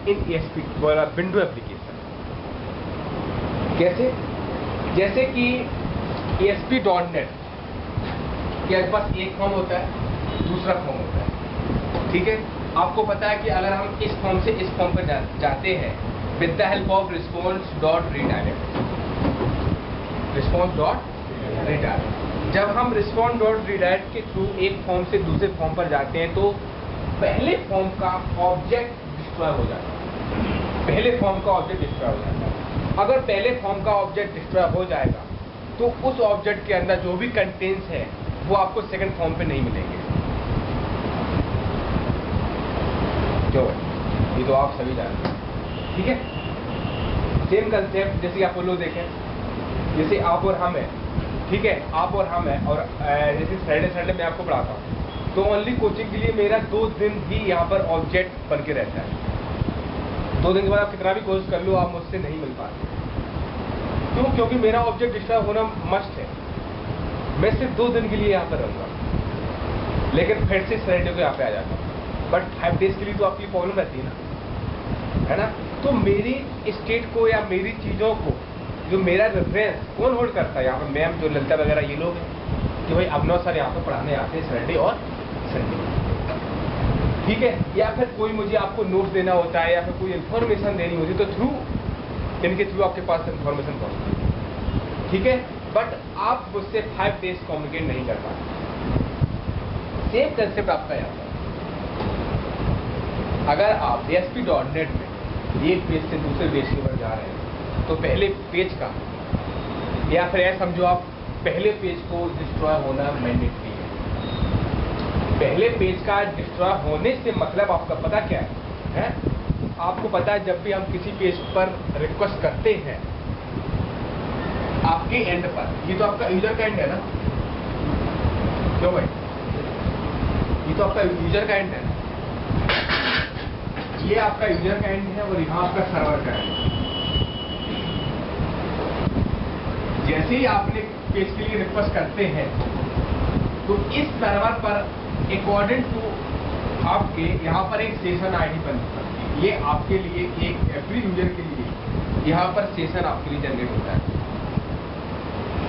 इन ESP वाला window application. कैसे? जैसे कि ASP.NET के पास एक फॉर्म होता है, दूसरा फॉर्म होता है, ठीक है। आपको पता है कि अगर हम इस फॉर्म से इस फॉर्म पर जाते हैं with the help of response.redirect, जब हम response.redirect के थ्रू एक फॉर्म से दूसरे फॉर्म पर जाते हैं तो पहले फॉर्म का ऑब्जेक्ट डिस्ट्रॉय हो जाता है। पहले फॉर्म का ऑब्जेक्ट डिस्ट्रॉय हो जाता है। अगर पहले फॉर्म का ऑब्जेक्ट डिस्ट्रॉय हो जाएगा तो उस ऑब्जेक्ट के अंदर जो भी कंटेंट्स है वो आपको सेकंड फॉर्म पे नहीं मिलेंगे। क्यों है? ये तो आप सभी जानते हैं, ठीक है। सेम कंसेप्ट जैसे आप लोग देखें, जैसे आप और हम है, ठीक है, आप और हम है, और जैसे सैटरडे मैं आपको पढ़ाता हूँ तो ओनली कोचिंग के लिए मेरा 2 दिन ही यहाँ पर ऑब्जेक्ट बन के रहता है। 2 दिन के बाद आप कितना भी कोर्स कर लो, आप मुझसे नहीं मिल पाते। क्यों? क्योंकि मेरा ऑब्जेक्ट डिस्ट्रॉय होना मस्ट है। मैं सिर्फ 2 दिन के लिए यहाँ पर रहूँगा, लेकिन फिर से सैटरडे को यहाँ पे आ जाता हूँ। बट 5 डेज के लिए तो आपकी प्रॉब्लम रहती है ना, है ना। तो मेरी स्टेट को या मेरी चीज़ों को, जो मेरा रेफरेंस कौन होल्ड करता है यहाँ पर? मैम, जो ललिता वगैरह ये लोग हैं कि भाई अभिनव सर यहाँ पर पढ़ाने आते हैं सैटरडे और संडे, ठीक है। या फिर कोई मुझे आपको नोट्स देना होता है या फिर कोई इन्फॉर्मेशन देनी होती है तो थ्रू इनके थ्रू आपके पास इन्फॉर्मेशन पहुँचती है, ठीक है। बट आप मुझसे 5 डेज कम्युनिकेट नहीं कर पाते। सेम कंसेप्ट आपका यहाँ पर। अगर आप ASP.NET में एक पेज से दूसरे पेज की ओर जा रहे हैं तो पहले पेज का, या फिर ऐसा समझो आप पहले पेज को डिस्ट्रॉय होना मैंडेटरी है। पहले पेज का डिस्ट्रॉय होने से मतलब आपका पता क्या है? आपको पता है जब भी हम किसी पेज पर रिक्वेस्ट करते हैं आपके एंड पर, ये तो आपका यूजर का एंड है ना, क्यों भाई? ये तो आपका यूजर का एंड है ना, ये आपका यूजर का एंड है और यहाँ आपका सर्वर का एंड। जैसे ही आपने पेज के लिए रिक्वेस्ट करते हैं तो इस सर्वर पर अकॉर्डिंग टू आपके यहाँ पर एक सेशन आईडी बनती है। ये आपके लिए एक एवरी यूजर के लिए यहाँ पर सेशन आपके लिए जनरेट होता है,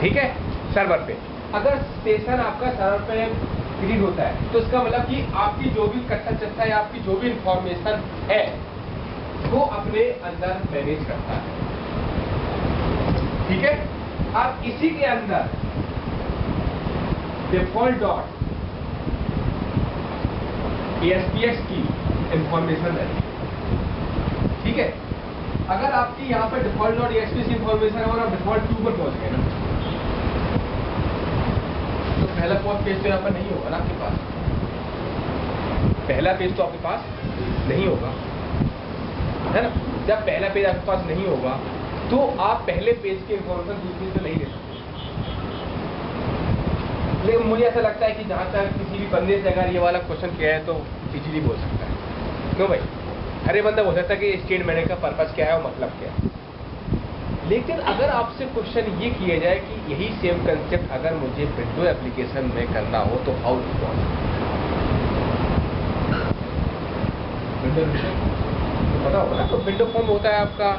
ठीक है, सर्वर पे। अगर सेशन आपका सर्वर पे क्रिएट होता है तो इसका मतलब कि आपकी जो भी कच्चा चच्चा या आपकी जो भी इंफॉर्मेशन है वो अपने अंदर मैनेज करता है, ठीक है। अब इसी के अंदर डिफॉल्ट डॉट ASPX की इंफॉर्मेशन है, ठीक है। अगर आपकी यहाँ पर डिफॉल्ट डॉट ASPX की इंफॉर्मेशन है और आप डिफॉल्ट 2 पर पहुंच गए ना, तो पहला पेज तो यहाँ पर नहीं होगा ना आपके पास। पहला पेज तो आपके पास नहीं होगा, है ना। जब पहला पेज आपके पास नहीं होगा तो आप पहले पेज की इंफॉर्मेशन दूसरे से नहीं ले सकते। लेकिन मुझे ऐसा लगता है कि जहाँ तक किसी भी बंदे से अगर ये वाला क्वेश्चन किया है तो इजीली बोल सकता है। क्यों भाई? हर एक बंदा बोल सकता है कि स्टेट मैनेजर का पर्पस क्या है और मतलब क्या है। लेकिन अगर आपसे क्वेश्चन ये किया जाए कि यही सेम कंसेप्ट अगर मुझे विंडो एप्लीकेशन में करना हो तो हाउ टू डू? विंडो पता होगा ना, तो विंडो फॉर्म होता है आपका,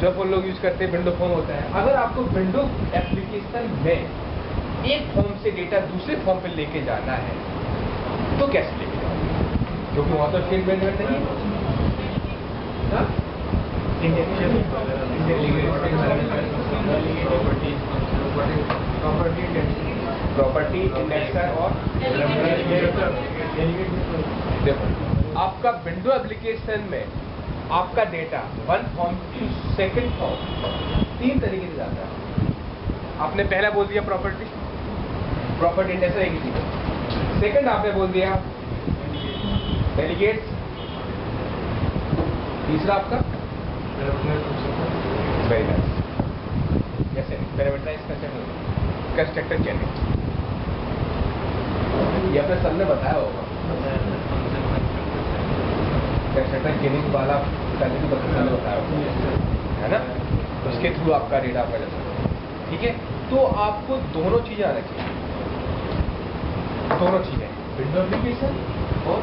जो आप लोग यूज करते हैं विंडो फॉर्म होता है। अगर आपको विंडो एप्लीकेशन में एक फॉर्म से डेटा दूसरे फॉर्म पे लेके जाना है तो कैसे लेके जाओगे? क्योंकि वहां तो स्टेट मैनेजमेंट नहीं है। प्रॉपर्टी इंडेक्सर और देखो, आपका विंडो एप्लीकेशन में आपका data 1 form to second form 3 तरीके से जाता है। आपने पहला बोल दिया प्रॉपर्टी इंडेक्सर एक ही चीज। सेकंड आपने बोल दिया डेलीगेट्स। तीसरा आपका वेरी नाइस, जैसे पैरामीटराइज्ड कंस्ट्रक्टर चेनिंग, ये अपने सर ने बताया होगा। कंस्ट्रक्टर चेनिंग वाला पहले भी बताया होगा, है ना। उसके थ्रू आपका डेटा आपका जा सकता है, ठीक है। तो आपको दोनों चीजें आना चाहिए, दोनों चीजें, विंडो एप्लीकेशन और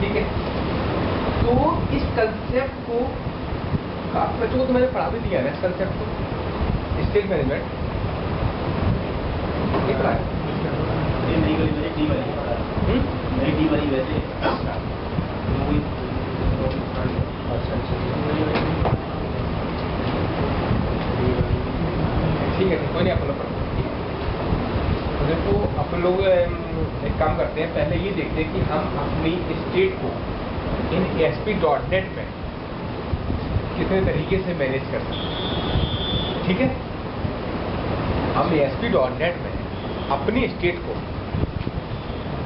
ठीक है। तो इस कंसेप्ट को बच्चों को तो मैंने पढ़ा भी दिया है ना, इस कंसेप्ट को स्टेट मैनेजमेंट ये पढ़ा है। नहीं वाली मेरी डी वाली मेरी डी वाली वैसे ठीक है, कोई नहीं, अपन लोग पढ़ते हैं। तो देखो अपन लोग एक काम करते हैं, पहले ये देखते हैं कि हम अपनी स्टेट को इन ASP.NET में कितने तरीके से मैनेज कर सकते हैं। ठीक है, हम ASP.NET में अपनी स्टेट को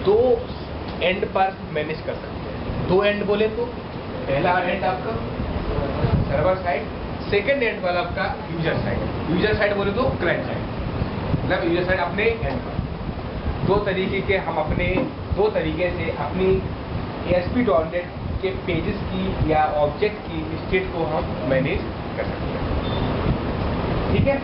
2 एंड पर मैनेज कर सकते हैं। 2 एंड बोले तो पहला एंड आपका सर्वर साइड, सेकंड एंड वाला आपका यूजर साइड। यूजर साइड बोले तो क्लाइंट साइड, मतलब यूजर साइड अपने एंड पर। 2 तरीके के हम अपने 2 तरीके से अपनी ASP.NET के पेजेस की या ऑब्जेक्ट की स्टेट को हम मैनेज कर सकते हैं। ठीक है,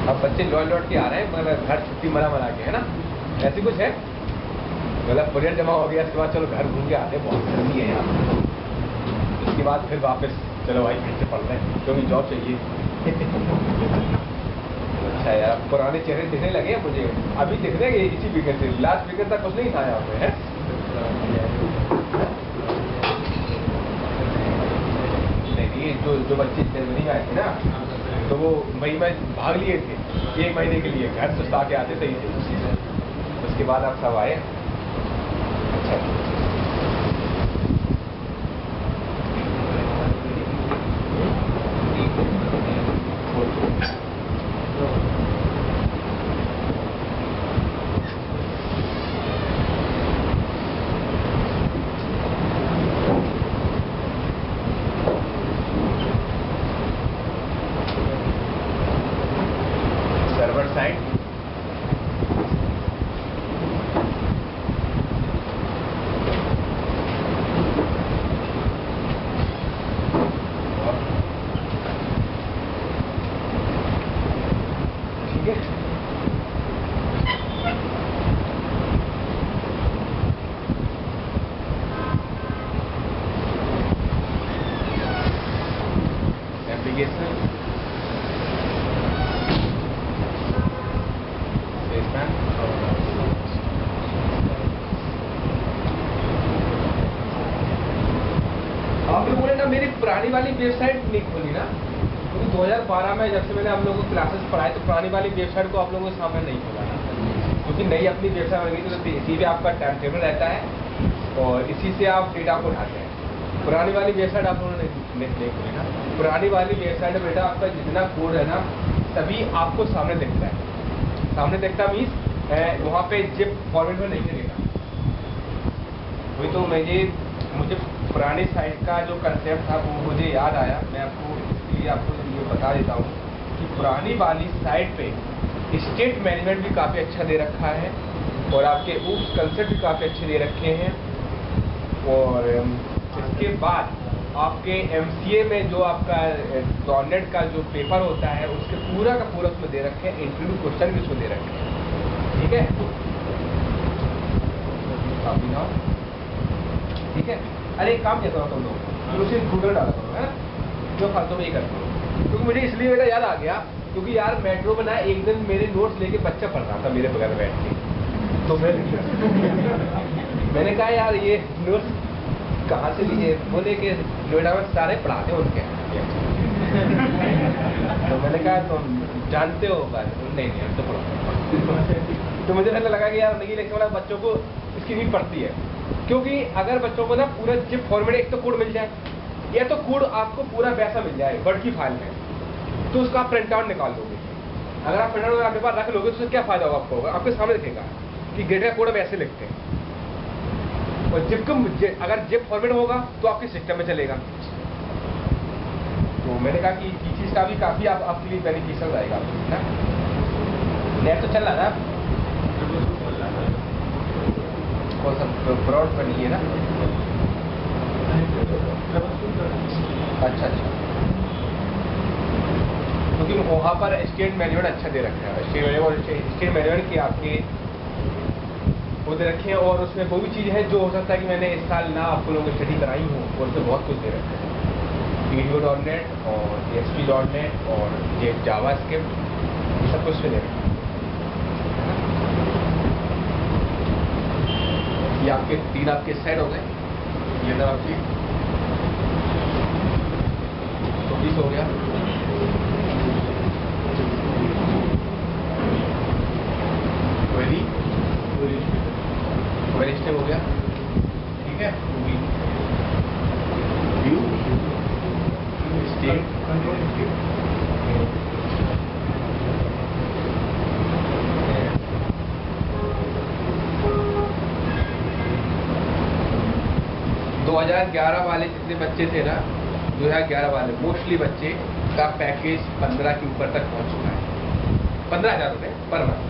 अब बच्चे लौट के आ रहे हैं, मतलब घर छुट्टी मना के, है ना, ऐसी कुछ है, मतलब प्रोजेक्ट जमा हो गया, इसके बाद चलो घर घूम के आते हैं, बहुत गर्मी है यहाँ। उसके बाद फिर वापस चलो भाई फिर से पढ़ रहे हैं, क्योंकि जॉब चाहिए। अच्छा यार, पुराने चेहरे दिखने लगे हैं मुझे, अभी दिख रहे हैं इसी वीकेंड से, लास्ट वीकेंड तक कुछ नहीं था यहाँ पे, है। नहीं, जो बच्चे जनवरी में आए थे ना, तो वो मई में भाग लिए थे 1 महीने के लिए, घर सुस्ता के आते सही थे। उसके बाद आप सब आए। अच्छा, सर्वर साइड, ठीक है। एप्लीकेशन आप लोगों ने ना मेरी पुरानी वाली वेबसाइट नहीं खोली ना, क्योंकि 2012 में जब से मैंने आप लोगों को क्लासेस पढ़ाए तो पुरानी वाली वेबसाइट को आप लोगों के सामने नहीं खोला ना, क्योंकि नई अपनी वेबसाइट बन गई तो इसी पे आपका टाइम टेबल रहता है और इसी से आप डेटा को उठाते हैं। पुरानी वाली वेबसाइट आप लोगों ने नहीं खोली ना। पुरानी वाली वेबसाइट में बेटा आपका जितना कोड है ना सभी आपको सामने दिखता है। सामने दिखता मीन्स वहाँ पे जिप फॉर्मेट में नहीं लगेगा। वही तो मुझे पुरानी साइट का जो कंसेप्ट था वो मुझे याद आया, मैं आपको इसलिए आपको ये बता देता हूँ कि पुरानी वाली साइट पे स्टेट मैनेजमेंट भी काफ़ी अच्छा दे रखा है और आपके ऊप्स कंसेप्ट भी काफ़ी अच्छे दे रखे हैं। और इसके बाद आपके MCA में जो आपका .NET का जो पेपर होता है उसके पूरा का पूरा उसमें दे रखे हैं, इंटरव्यू क्वेश्चन भी उसमें दे रखे हैं। ठीक है, ठीक है। अरे एक काम कैसा हो तुम लोग, उसे इंक्लूडर डाला करो, है ना, जो फालतू में ये करते हो। क्योंकि मुझे इसलिए मेरा याद आ गया क्योंकि यार मेट्रो में ना एक दिन मेरे नोट्स लेके बच्चा पढ़ रहा था मेरे बगैर बैठ के, तो मैंने कहा यार ये नोट्स कहाँ से लिए, बोले कि नोएडा में सारे पढ़ाते हैं उनके। तो मैंने कहा तुम जानते हो बात, नहीं तो पढ़ो। तो मुझे ऐसा लगा कि यार नहीं लिखने वाला बच्चों को इसकी नीड पड़ती है, क्योंकि अगर बच्चों को ना पूरा जिप फॉर्मेट एक तो कोड मिल जाए या तो कोड आपको पूरा वैसा मिल जाए वर्ड की फाइल में, तो उसका आप प्रिंट आउट निकाल लोगे। अगर आप प्रिंट आउट अपने पास रख लोगे तो उससे क्या फायदा होगा आपको, होगा आपके सामने दिखेगा कि ग्रेड का कोड हम ऐसे लिखते हैं। और अगर जिप फॉर्मेट होगा तो आपके सिस्टम में चलेगा। तो मैंने कहा कि ये चीज़ का भी काफ़ी आपके लिए बेनिफिशियल रहेगा ना। नेट तो चल रहा है ना, कौन सा ब्रॉड पर नहीं है ना? अच्छा अच्छा, क्योंकि वहाँ पर स्टेट मैनेजमेंट अच्छा दे रखा है, स्टेट मैनेजमेंट की आपके वो दे रखे हैं, और उसमें वो भी चीज़ है जो हो सकता है कि मैंने इस साल ना आपको लोगों को स्टडी कराई हूँ, और उसमें बहुत कुछ दे रखा है, PDO.net और ASP.NET और ये जावास्क्रिप्ट, सब कुछ दे रखा है। ये आपके 3 आपके साइड हो गए, ये ना आपकी 24 हो गया, क्वेरी स्टेप हो गया, ठीक है, व्यू स्टेट वाले जितने बच्चे थे ना, 2011 वाले मोस्टली बच्चे का पैकेज 15 के ऊपर तक पहुंच चुका है, 15,000 रुपये पर मंथ।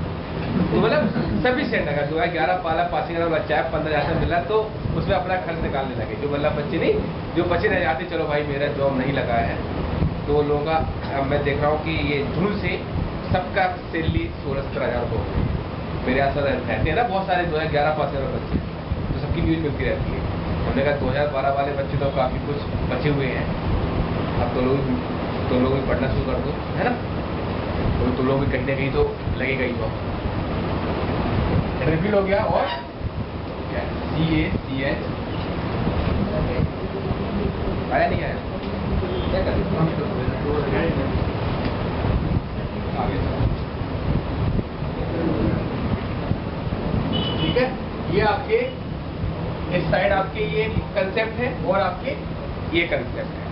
तो मतलब सभी सेट अगर 2011 वाला पासिंग वाला बच्चा है 15,000 से मिला तो उसमें अपना खर्च निकालने लगे, जो मतलब बच्चे नहीं, जो बच्चे रह जाते चलो भाई मेरा जॉब नहीं लगा है, तो वो लोगों का मैं देख रहा हूँ कि ये जून से सबका सैलरी 16-17,000 हो गई। मेरे आस पास रहते हैं ना बहुत सारे 2011 पास वाले बच्चे, तो सबकी न्यूज़ मिलती रहती है। हमने कहा 2012 वाले बच्चे तो काफ़ी कुछ बचे हुए हैं, अब तो लोग भी पढ़ना शुरू कर दो, है ना, तो लोग भी कहीं ना कहीं तो लगेगा ही जॉब। रिफिल हो गया, और CACH आया नहीं आया, क्या कर ठीक है। ये आपके इस साइड आपके ये कंसेप्ट है, और आपके ये कंसेप्ट है,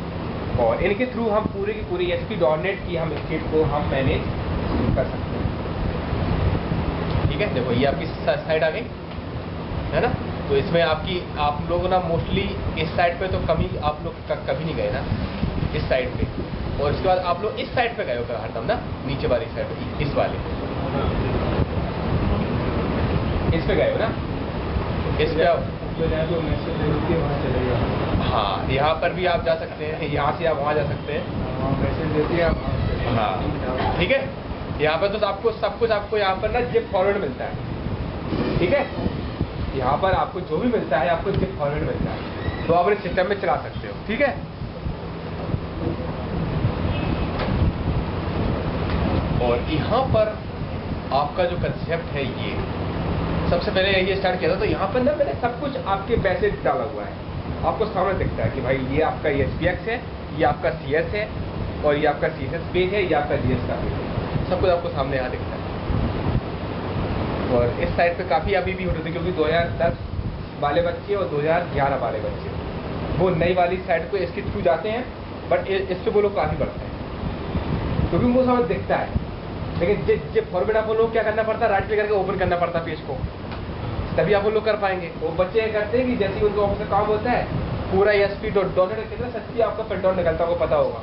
और इनके थ्रू हम पूरे की पूरी ASP.NET की हम स्टेट को हम मैनेज कर सकते हैं, ठीक है। देखो ये आपकी साइड आ गई है ना, तो इसमें आप लोग ना मोस्टली इस साइड पे तो कभी आप लोग कभी नहीं गए ना, इस साइड पे, और उसके बाद आप लोग इस साइड पे गए हो हरदम ना, नीचे वाली साइड, इस वाले इस पे गए हो ना, इस पे आप हाँ, यहाँ पर भी आप जा सकते हैं, यहाँ से आप वहाँ जा सकते हैं, मैसेज देते हैं आप, हाँ ठीक है। यहाँ पर तो आपको सब कुछ आपको यहाँ पर ना जिप फॉरवर्ड मिलता है, ठीक है, यहाँ पर आपको जो भी मिलता है आपको जिप फॉरवर्ड मिलता है, तो आप अपने सिस्टम में चला सकते हो, ठीक है। और यहाँ पर आपका जो कंसेप्ट है, ये सबसे पहले ये स्टार्ट किया था, तो यहाँ पर ना मैंने सब कुछ आपके बेसिक डाला हुआ है, आपको सामने दिखता है कि भाई ये आपका SPX है, ये आपका CS है, और ये आपका CSS पेज है, ये आपका GS का पेज है, सब कुछ आपको सामने यहाँ दिखता है। और इस साइड पे काफ़ी अभी भी होते थे, क्योंकि 2010 वाले बच्चे और 2011 वाले बच्चे वो नई वाली साइड को इसके थ्रू जाते हैं, बट इस पे वो लोग काफ़ी बढ़ते हैं, क्योंकि वो समझ दिखता है। लेकिन जब फॉर्मेट आप लोग क्या करना पड़ता है, राइट क्लिक करके ओपन करना पड़ता है पेज को, तभी आप लोग कर पाएंगे। वो बच्चे करते हैं कि जैसे ही उनका ऑफिस का काम होता है, पूरा ASP.NET कितना सच्ची आपका प्रिंट आउट निकलता है, आपको पता होगा,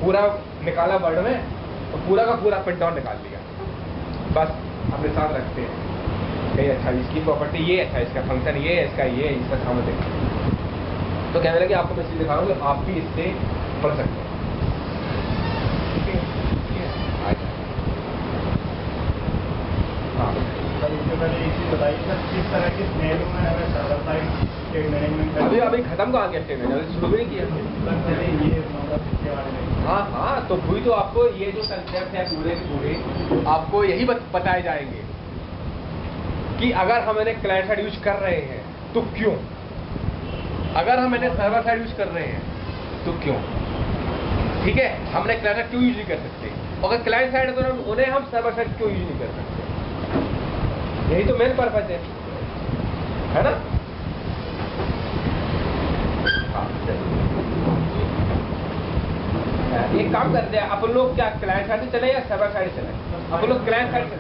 पूरा निकाला वर्ड में, और पूरा का पूरा प्रिंट आउट निकाल लिया, बस अपने साथ रखते हैं कहीं, अच्छा इसकी प्रॉपर्टी ये, अच्छा इसका फंक्शन ये, इसका ये, इसका काम देखते। तो कहने लगे आपको मैं चीज़ दिखा रहा हूँ कि आप भी इससे पढ़ सकते हैं, ठीक है। किस तरह के स्नेल में हमें सर्वर साइड स्टेट मैनेजमेंट अभी खत्म कहाँ गया, स्टेट मैनेजमेंट शुरू भी नहीं किया। हाँ, तो वही तो आपको ये जो कंसेप्ट है पूरे के पूरे आपको यही बताए जाएंगे कि अगर हम इन्हें क्लाइंट साइड यूज कर रहे हैं तो क्यों, अगर हम इन्हें सर्वर साइड यूज कर रहे हैं तो क्यों, ठीक है। हमने क्लाइंट साइड क्यों यूज नहीं कर सकते, अगर क्लाइंट साइड है तो उन्हें हम सर्वर साइड क्यों यूज नहीं कर सकते, यही तो मेन पर्पज है ना। हाँ, एक काम करते हैं अपन लोग, क्या क्लाइंट साइड से चले या सर्वर साइड से चले, अपन लोग क्लाइंट साइड से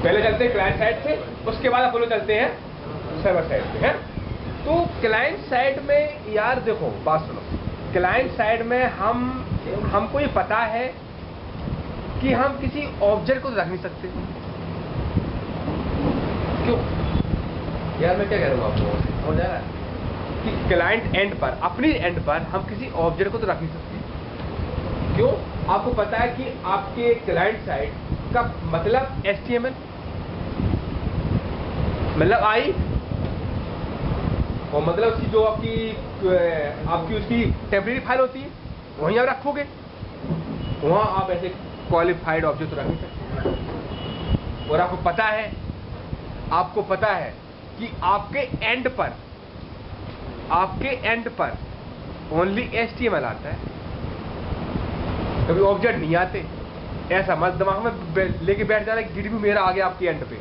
पहले चलते हैं क्लाइंट साइड से, उसके बाद अपन लोग चलते हैं सर्वर साइड पे, है। तो क्लाइंट साइड में यार देखो बात सुनो, क्लाइंट साइड में हमको ये पता है कि हम किसी ऑब्जेक्ट को रख नहीं सकते, क्यों यार, मैं क्या कह रहा हूँ आपको, समझ आ रहा है कि क्लाइंट एंड पर, अपनी एंड पर हम किसी ऑब्जेक्ट को तो रख नहीं सकते। क्यों? आपको पता है कि आपके क्लाइंट साइड का मतलब HTML मतलब आई, और मतलब उसकी जो आपकी उसकी टेम्परेरी फाइल होती है वहीं आप रखोगे, वहां आप ऐसे क्वालिफाइड ऑब्जेक्ट तो रख नहीं सकते। और आपको पता है कि आपके एंड पर ओनली HTML आता है, कभी ऑब्जेक्ट नहीं आते। ऐसा मत दिमाग में लेके बैठ जाना कि गिड भी मेरा आ गया आपके एंड पे,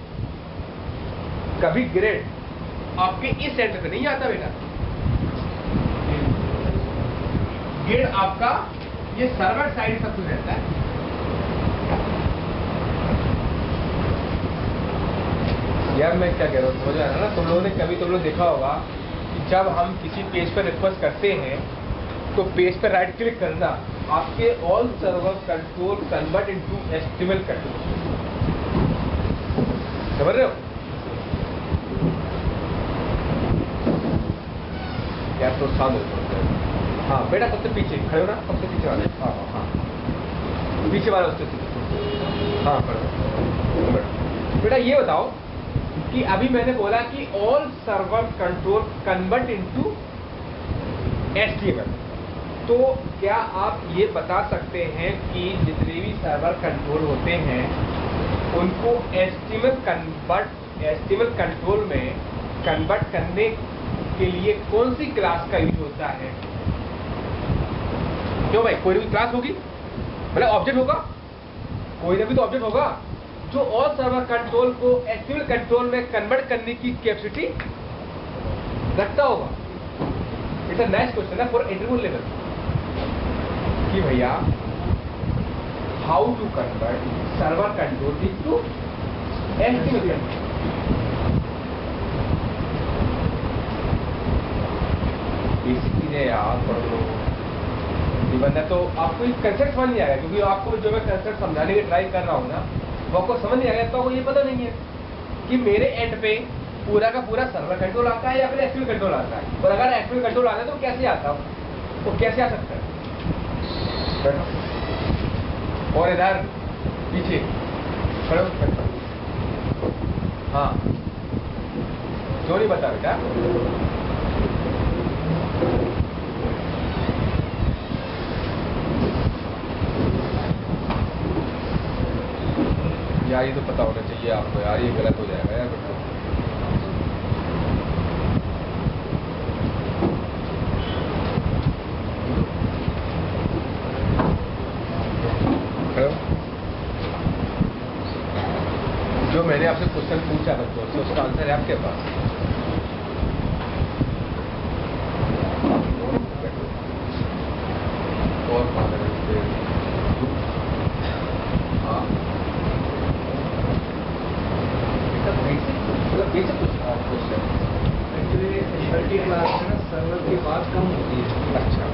कभी ग्रेड आपके इस एंड पे नहीं आता बेटा। गिड आपका ये सर्वर साइड सब कुछ रहता है। यार मैं क्या कह रहा हूँ, समझ आ रहा है ना? तुम लोगों ने कभी देखा होगा कि जब हम किसी पेज पर रिक्वेस्ट करते हैं तो पेज पर राइट क्लिक करना, आपके all server control convert into HTML control, समझ रहे हो? यार तो सामने, हाँ बेटा सबसे पीछे खड़े हो ना, सबसे पीछे वाले, हाँ पीछे वाला उससे, हाँ खड़े। बेटा ये बताओ कि अभी मैंने बोला कि all server control convert into HTML, तो क्या आप ये बता सकते हैं कि जितने भी सर्वर कंट्रोल होते हैं उनको HTML कंट्रोल में कन्वर्ट करने के लिए कौन सी क्लास का यूज होता है? क्यों भाई, कोई भी क्लास होगी, मतलब ऑब्जेक्ट होगा, कोई ना भी तो ऑब्जेक्ट होगा जो ऑल सर्वर कंट्रोल को HTML कंट्रोल में कन्वर्ट करने की कैपेसिटी रखता होगा। इट्स अ नाइस क्वेश्चन है फॉर इंटरव्यू लेवल कि भैया how to convert server control into HTML control. Basic चीजें यार पढ़ लो, वरना तो आपको एक कंसेप्ट समझ नहीं आएगा, क्योंकि आपको जो मैं कंसेप्ट समझाने की ट्राई कर रहा हूँ ना वो आपको समझ नहीं आएगा। तो आपको ये पता नहीं है कि मेरे एंड पे पूरा का पूरा सर्वर कंट्रोल आता है या फिर HTML कंट्रोल आता है, और अगर HTML कंट्रोल आता है तो कैसे आता है, तो कैसे आ सकता है? और इधर पीछे खड़े हो, हाँ क्यों नहीं बता बेटा? यार ये तो पता होना चाहिए आपको यार, ये गलत हो जाएगा यार बिल्कुल। जो मैंने आपसे क्वेश्चन पूछा बच्चों से उसका आंसर है आपके पास? और basic question actually thirty class में ना सर्वर की बात कम होती है। अच्छा,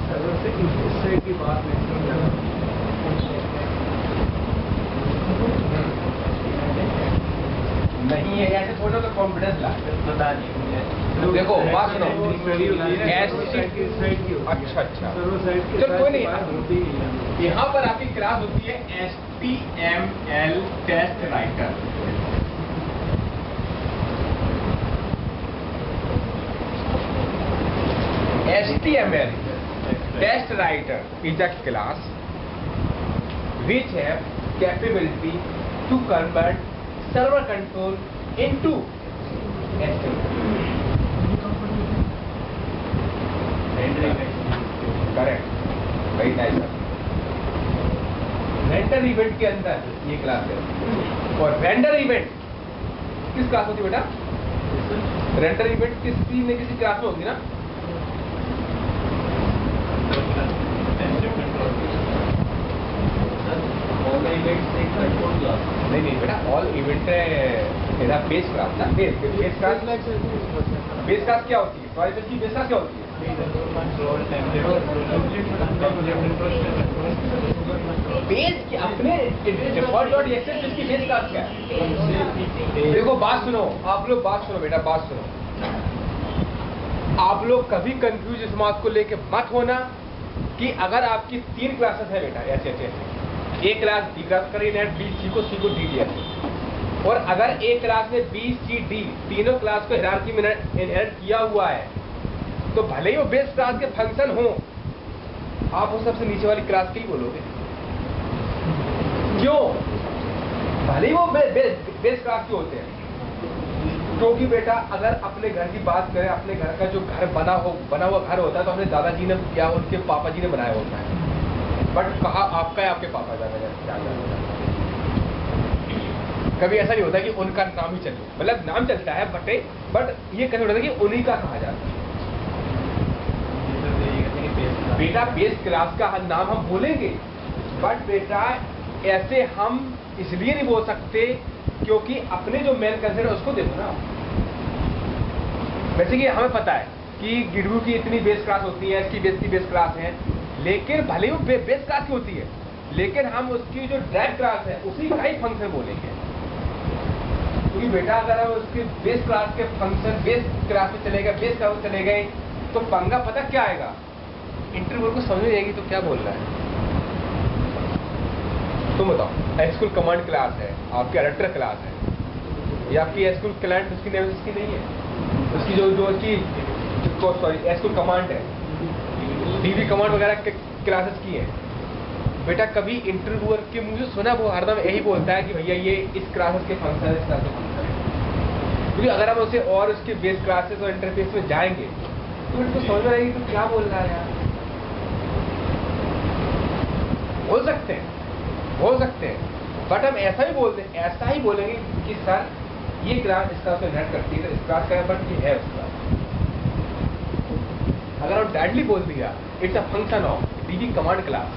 सर्वर से इससे की बात मैक्सिमम ज़्यादा होती है। नहीं है ऐसे थोड़ा सा कॉन्फिडेंस ला, पता नहीं मुझे। देखो बात सुनो, अच्छा सर्वर साइड की चलो कोई नहीं, यहाँ पर आपकी क्लास होती है HTML test writer. HTML test writer is a class which have capability to convert server control into HTML. Correct, very nice. Render event के अंदर ये क्लास है, और रेंडर इवेंट किस क्लास होती है बेटा? रेंडर इवेंट किसी न किसी क्लास में होगी ना? नहीं बेटा, ऑल इवेंट मेरा बेस क्लास ना, बेस क्लास क्या होती है? प्रोजेक्ट की बेस क्लास क्या होती है? बेस की अपने डिफॉल्ट डॉट एक्सेस इसकी बेस क्लास क्या है? देखो बात सुनो, आप लोग बात सुनो बेटा, बात सुनो। आप लोग कभी कंफ्यूज इस बात को लेके मत होना कि अगर आपकी 3 क्लासेस है बेटा ऐसे ऐसे, एक क्लास बी क्लास करी नेट, बी सी को डी डी ऐसे, और अगर एक क्लास में बी सी डी तीनों क्लास को हायरार्की में इनहेरिट किया हुआ है, तो भले ही वो बेस क्लास के फंक्शन हो, आप वो सबसे नीचे वाली क्लास के ही बोलोगे। क्यों? भले ही वो बेस क्लास के होते हैं, क्योंकि बेटा अगर अपने घर की बात करें, अपने घर का जो घर बना हुआ घर होता है तो अपने दादाजी ने या उनके पापा जी ने बनाया होता है, बट कहा आपका है, आपके पापा क्या कभी ऐसा नहीं होता कि उनका नाम ही चले, मतलब नाम चलता है बट ये कैसे होता है कि उन्हीं का कहा जाता है। बेटा बेस क्लास का नाम हम बोलेंगे, बट बेटा ऐसे हम इसलिए नहीं बोल सकते क्योंकि अपने जो मेन कंसेप्ट है उसको देखो ना। वैसे कि हमें पता है कि गिडबू की इतनी बेस क्लास होती है, इसकी बेस क्लास है, लेकिन भले ही वो बेस क्लास की होती है, लेकिन हम उसकी जो ड्रैग क्लास है उसी का ही फंक्शन बोलेंगे। क्योंकि बेटा अगर हम उसके बेस क्लास के फंक्शन बेस क्लास में चले गए, बेस क्लास में चले गए, तो पंगा पता क्या आएगा? इंटरव्यूअर को समझ नहीं आएगी तो क्या बोल रहा है। तुम बताओ, एसक्यूएल कमांड क्लास है, आपकी एडिटर क्लास है, या आपकी एसक्यूएल क्लाइंट उसकी नेम इसकी नहीं है, उसकी जो एसक्यूएल कमांड है, डीबी कमांड वगैरह क्लासेस की है। बेटा कभी इंटरव्यूअर के मुंह से सुना, वो हरदम यही बोलता है कि भैया ये इस क्लासेस के फंक्शन है, इस क्लास के फंक्शन है। क्योंकि अगर हम उसे और उसके बेस क्लासेस और इंटरफेस में जाएंगे तो इनको समझ में आएगी तो क्या बोल रहा है यार। बोल सकते हैं, बट हम ऐसा ही बोलेंगे कि सर ये क्लास इस क्लास में नेट करती है, तो इस क्लास का बट ये है उस क्लास। अगर हम डायरेक्टली बोल दिया it's a function of dB command class,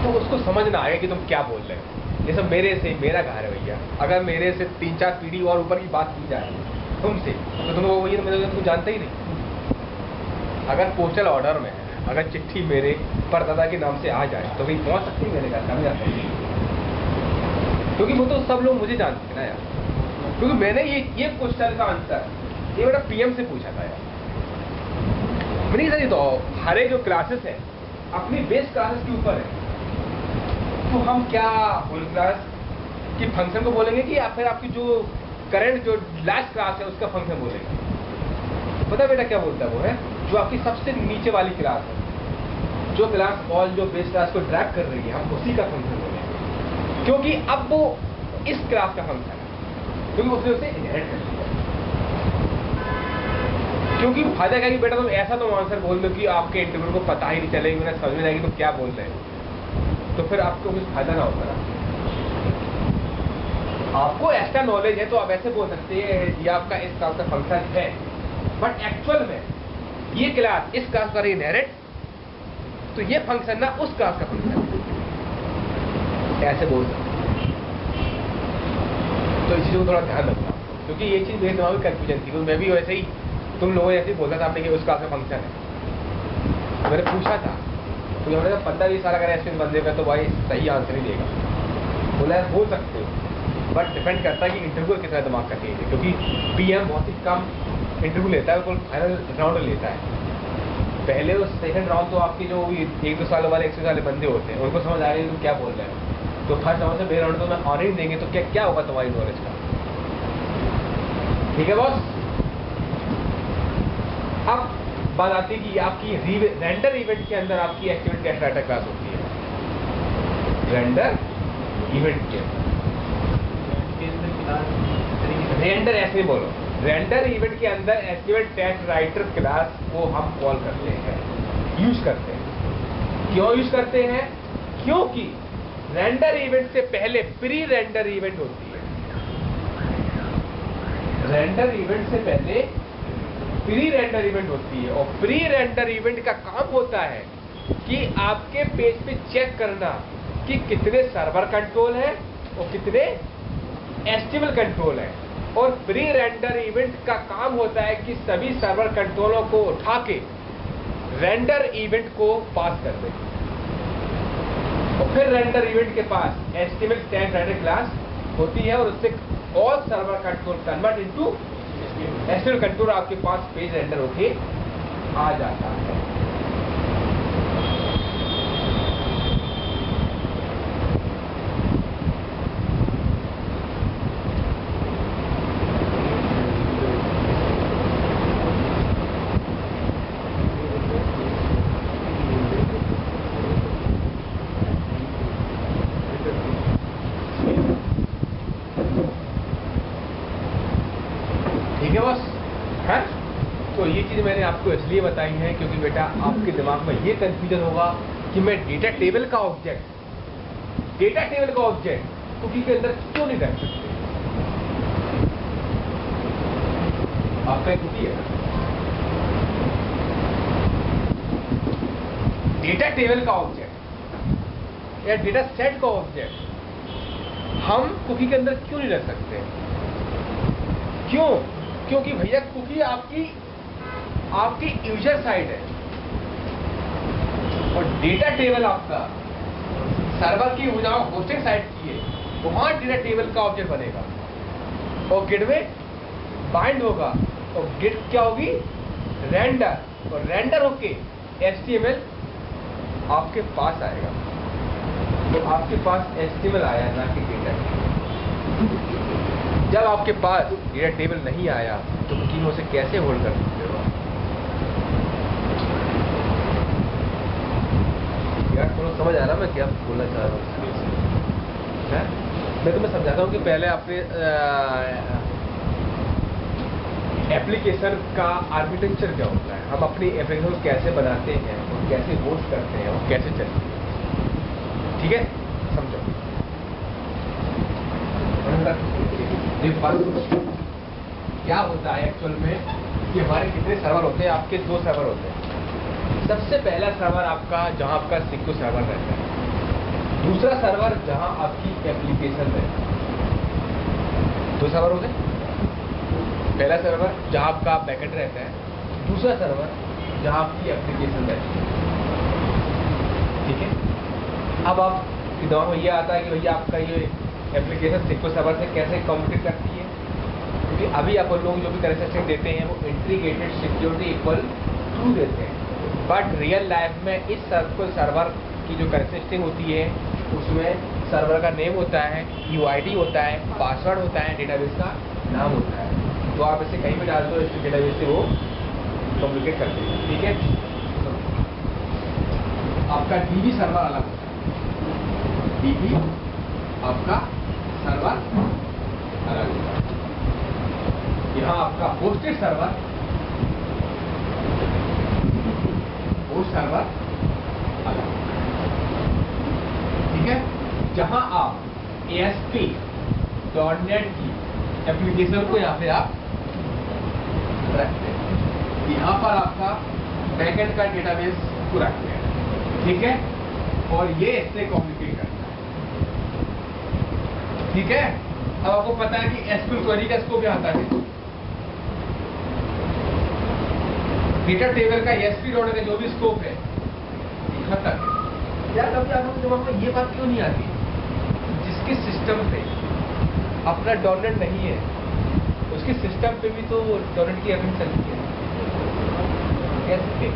तो उसको समझ ना आएगा कि तुम क्या बोल रहे हो। जैसे मेरा घर है भैया, अगर मेरे से 3-4 पीढ़ी और ऊपर की बात की जाए तुमसे, तो तुम वो वही तुम जानते ही नहीं। अगर पोस्टल ऑर्डर में अगर चिट्ठी मेरे परदादा के नाम से आ जाए तो भाई पहुंच सकती है मेरे घर, समझ आता है, क्योंकि वो तो सब लोग मुझे जानते हैं ना यार। क्योंकि मैंने ये क्वेश्चन का आंसर ये मेरा पीएम से पूछा था यार। मैंने सर तो हरे जो क्लासेस है अपनी बेस क्लासेस के ऊपर है, तो हम क्या उन क्लास की फंक्शन को बोलेंगे कि या फिर आपकी जो करंट जो लास्ट क्लास है उसका फंक्शन बोलेंगे? पता बेटा क्या बोलता है? वो है जो आपकी सबसे नीचे वाली क्लास है, जो क्लास ऑल जो बेस क्लास को ड्रैग कर रही है, हम उसी का फंक्शन बोलेंगे, क्योंकि अब वो इस क्लास का फंक्शन है, क्योंकि उसने उसे इनहेरिट कर लिया। क्योंकि फायदा क्या कि बेटा तुम ऐसा तो आंसर बोल दो कि आपके इंटरव्यू को पता ही नहीं चलेगी, उन्हें समझ में आएगी तुम क्या बोल रहे हैं, तो फिर आपको कुछ फायदा ना होगा ना। आपको एक्स्ट्रा नॉलेज है तो आप ऐसे बोल सकते हैं ये आपका इस क्लास का फंक्शन है, बट एक्चुअल में ये क्लास इस क्लास पर इनहेरिट, तो ये फंक्शन ना उस क्लास का फंक्शन है, ऐसे बोल सकते। तो इस चीज को थोड़ा ध्यान रखना, क्योंकि ये चीज मेरे दिमाग में कंफ्यूजन थी, तो मैं भी वैसे ही तुम लोगों ऐसे ही बोलता था आपने कि उस क्लास का फंक्शन है। मैंने पूछा था तो हमने कहा 15-20 साल अगर ऐसे बंदे का तो भाई सही आंसर ही देगा। बोला बोल सकते हो, बट डिपेंड करता है कि इंटरव्यू कितना दिमाग का तेज है, क्योंकि पीएम बहुत ही कम इंटरव्यू लेता है, बिल्कुल फाइनल राउंड लेता है। पहले और सेकंड राउंड तो आपके जो 1-2 साल वाले 100 वाले बंदे होते हैं उनको समझ आ रही है तुम क्या बोल रहे हो, तो फर्स्ट राउंड से बे राउंड तो मैं ऑन ही देंगे, तो क्या होगा तुम्हारी नॉलेज का। ठीक है बॉस। अब बात आती है कि आपकी रेंडर इवेंट के अंदर आपकी एक्टिविटी टेस्ट डाटा क्लास होती है। रेंडर इवेंट के रेंडर ऐसे नहीं बोलो, रेंडर इवेंट के अंदर एस्टिमेट टेस्ट राइटर क्लास को हम कॉल करते हैं, यूज करते हैं। क्यों यूज करते हैं? क्योंकि रेंडर इवेंट से पहले प्री रेंडर इवेंट होती है। रेंडर इवेंट से पहले प्री रेंडर इवेंट होती है, और प्री रेंडर इवेंट का काम होता है कि आपके पेज पे चेक करना कि कितने सर्वर कंट्रोल है और कितने एचटीएमएल कंट्रोल है। और प्री रेंडर इवेंट का काम होता है कि सभी सर्वर कंट्रोलों को उठा के रेंडर इवेंट को पास कर देगी और फिर रेंडर इवेंट के पास HTML टैग रेंडर क्लास होती है और उससे all server control convert into HTML control आपके पास पेज रेंडर होके आ जाता है। ठीक है बस है। तो ये चीज़ मैंने आपको इसलिए बताई है क्योंकि बेटा आपके दिमाग में ये कंफ्यूजन होगा कि मैं डेटा टेबल का ऑब्जेक्ट कुकी के अंदर क्यों नहीं रख सकते। आपका एक कुकी है, डेटा टेबल का ऑब्जेक्ट या डेटा सेट का ऑब्जेक्ट हम कुकी के अंदर क्यों नहीं रख सकते। क्यों? क्योंकि भैया कुकी आपकी यूजर साइड है और डेटा टेबल आपका सर्वर की होस्टिंग साइड की है, वहां डेटा टेबल का ऑब्जेक्ट बनेगा और गिट में बाइंड होगा और गिट क्या होगी, रेंडर, और रेंडर होके HTML आपके पास आएगा। तो आपके पास HTML आया ना कि डेटा। जब आपके पास डेटा टेबल नहीं आया तो कुकी में उसे कैसे होल्ड कर सकते हो यार। थोड़ा समझ आ रहा मैं क्या बोलना चाह रहा हूँ। मैं तुम्हें समझाता हूँ कि पहले आपने एप्लीकेशन का आर्किटेक्चर क्या होता है, हम अपनी एप्लीकेशन कैसे बनाते हैं और कैसे होस्ट करते हैं और कैसे चलते हैं। ठीक है, समझो। क्या होता है एक्चुअल में कि हमारे कितने सर्वर होते हैं, आपके 2 सर्वर होते हैं। सबसे पहला सर्वर आपका जहां आपका सिक्योर सर्वर रहता है, दूसरा सर्वर जहां आपकी एप्लीकेशन रहती है। 2 सर्वर होते हैं, पहला सर्वर जहां आपका बैकएंड रहता है, दूसरा सर्वर जहां आपकी एप्लीकेशन रहती है। ठीक है, अब आपके दिमाग में यह आता है कि भैया आपका ये एप्लीकेशन सिक्योर सर्वर से कैसे कम्युनिकेट करती है, क्योंकि अभी आप लोग जो भी कैरेक्टरिस्टिक देते हैं वो इंटीग्रेटेड सिक्योरिटी इक्वल टू देते हैं, बट रियल लाइफ में इस सर्वर की जो कैरेक्टरिस्टिक होती है उसमें सर्वर का नेम होता है, UID होता है, पासवर्ड होता है, डेटाबेस का नाम होता है। तो आप इसे कहीं भी डाल दो, इस डेटाबेस से वो कम्युनिकेट करते हैं। ठीक है, आपका DB सर्वर अलग होता है, DB आपका सर्वर अलग होता है। यहाँ आपका होस्टेड सर्वर, होस्ट सर्वर अलग। ठीक है, जहां आप ASP.NET की एप्लीकेशन को यहाँ पे आप रखते हैं, यहाँ पर आपका बैकएंड का डेटाबेस को रखते हैं। ठीक है, और ये इससे कम्युनिकेट करता है। ठीक है, अब आपको पता है कि SQL क्वेरी का स्कोप क्या आता है, डेटा टेबल का ASP.NET का जो भी स्कोप है यहाँ तक है। यार कभी आपको दिमाग में ये बात क्यों नहीं आती, जिसके सिस्टम पे अपना .NET नहीं है उसके सिस्टम पे भी तो .NET की एप्लीकेशन चलती है कैसे?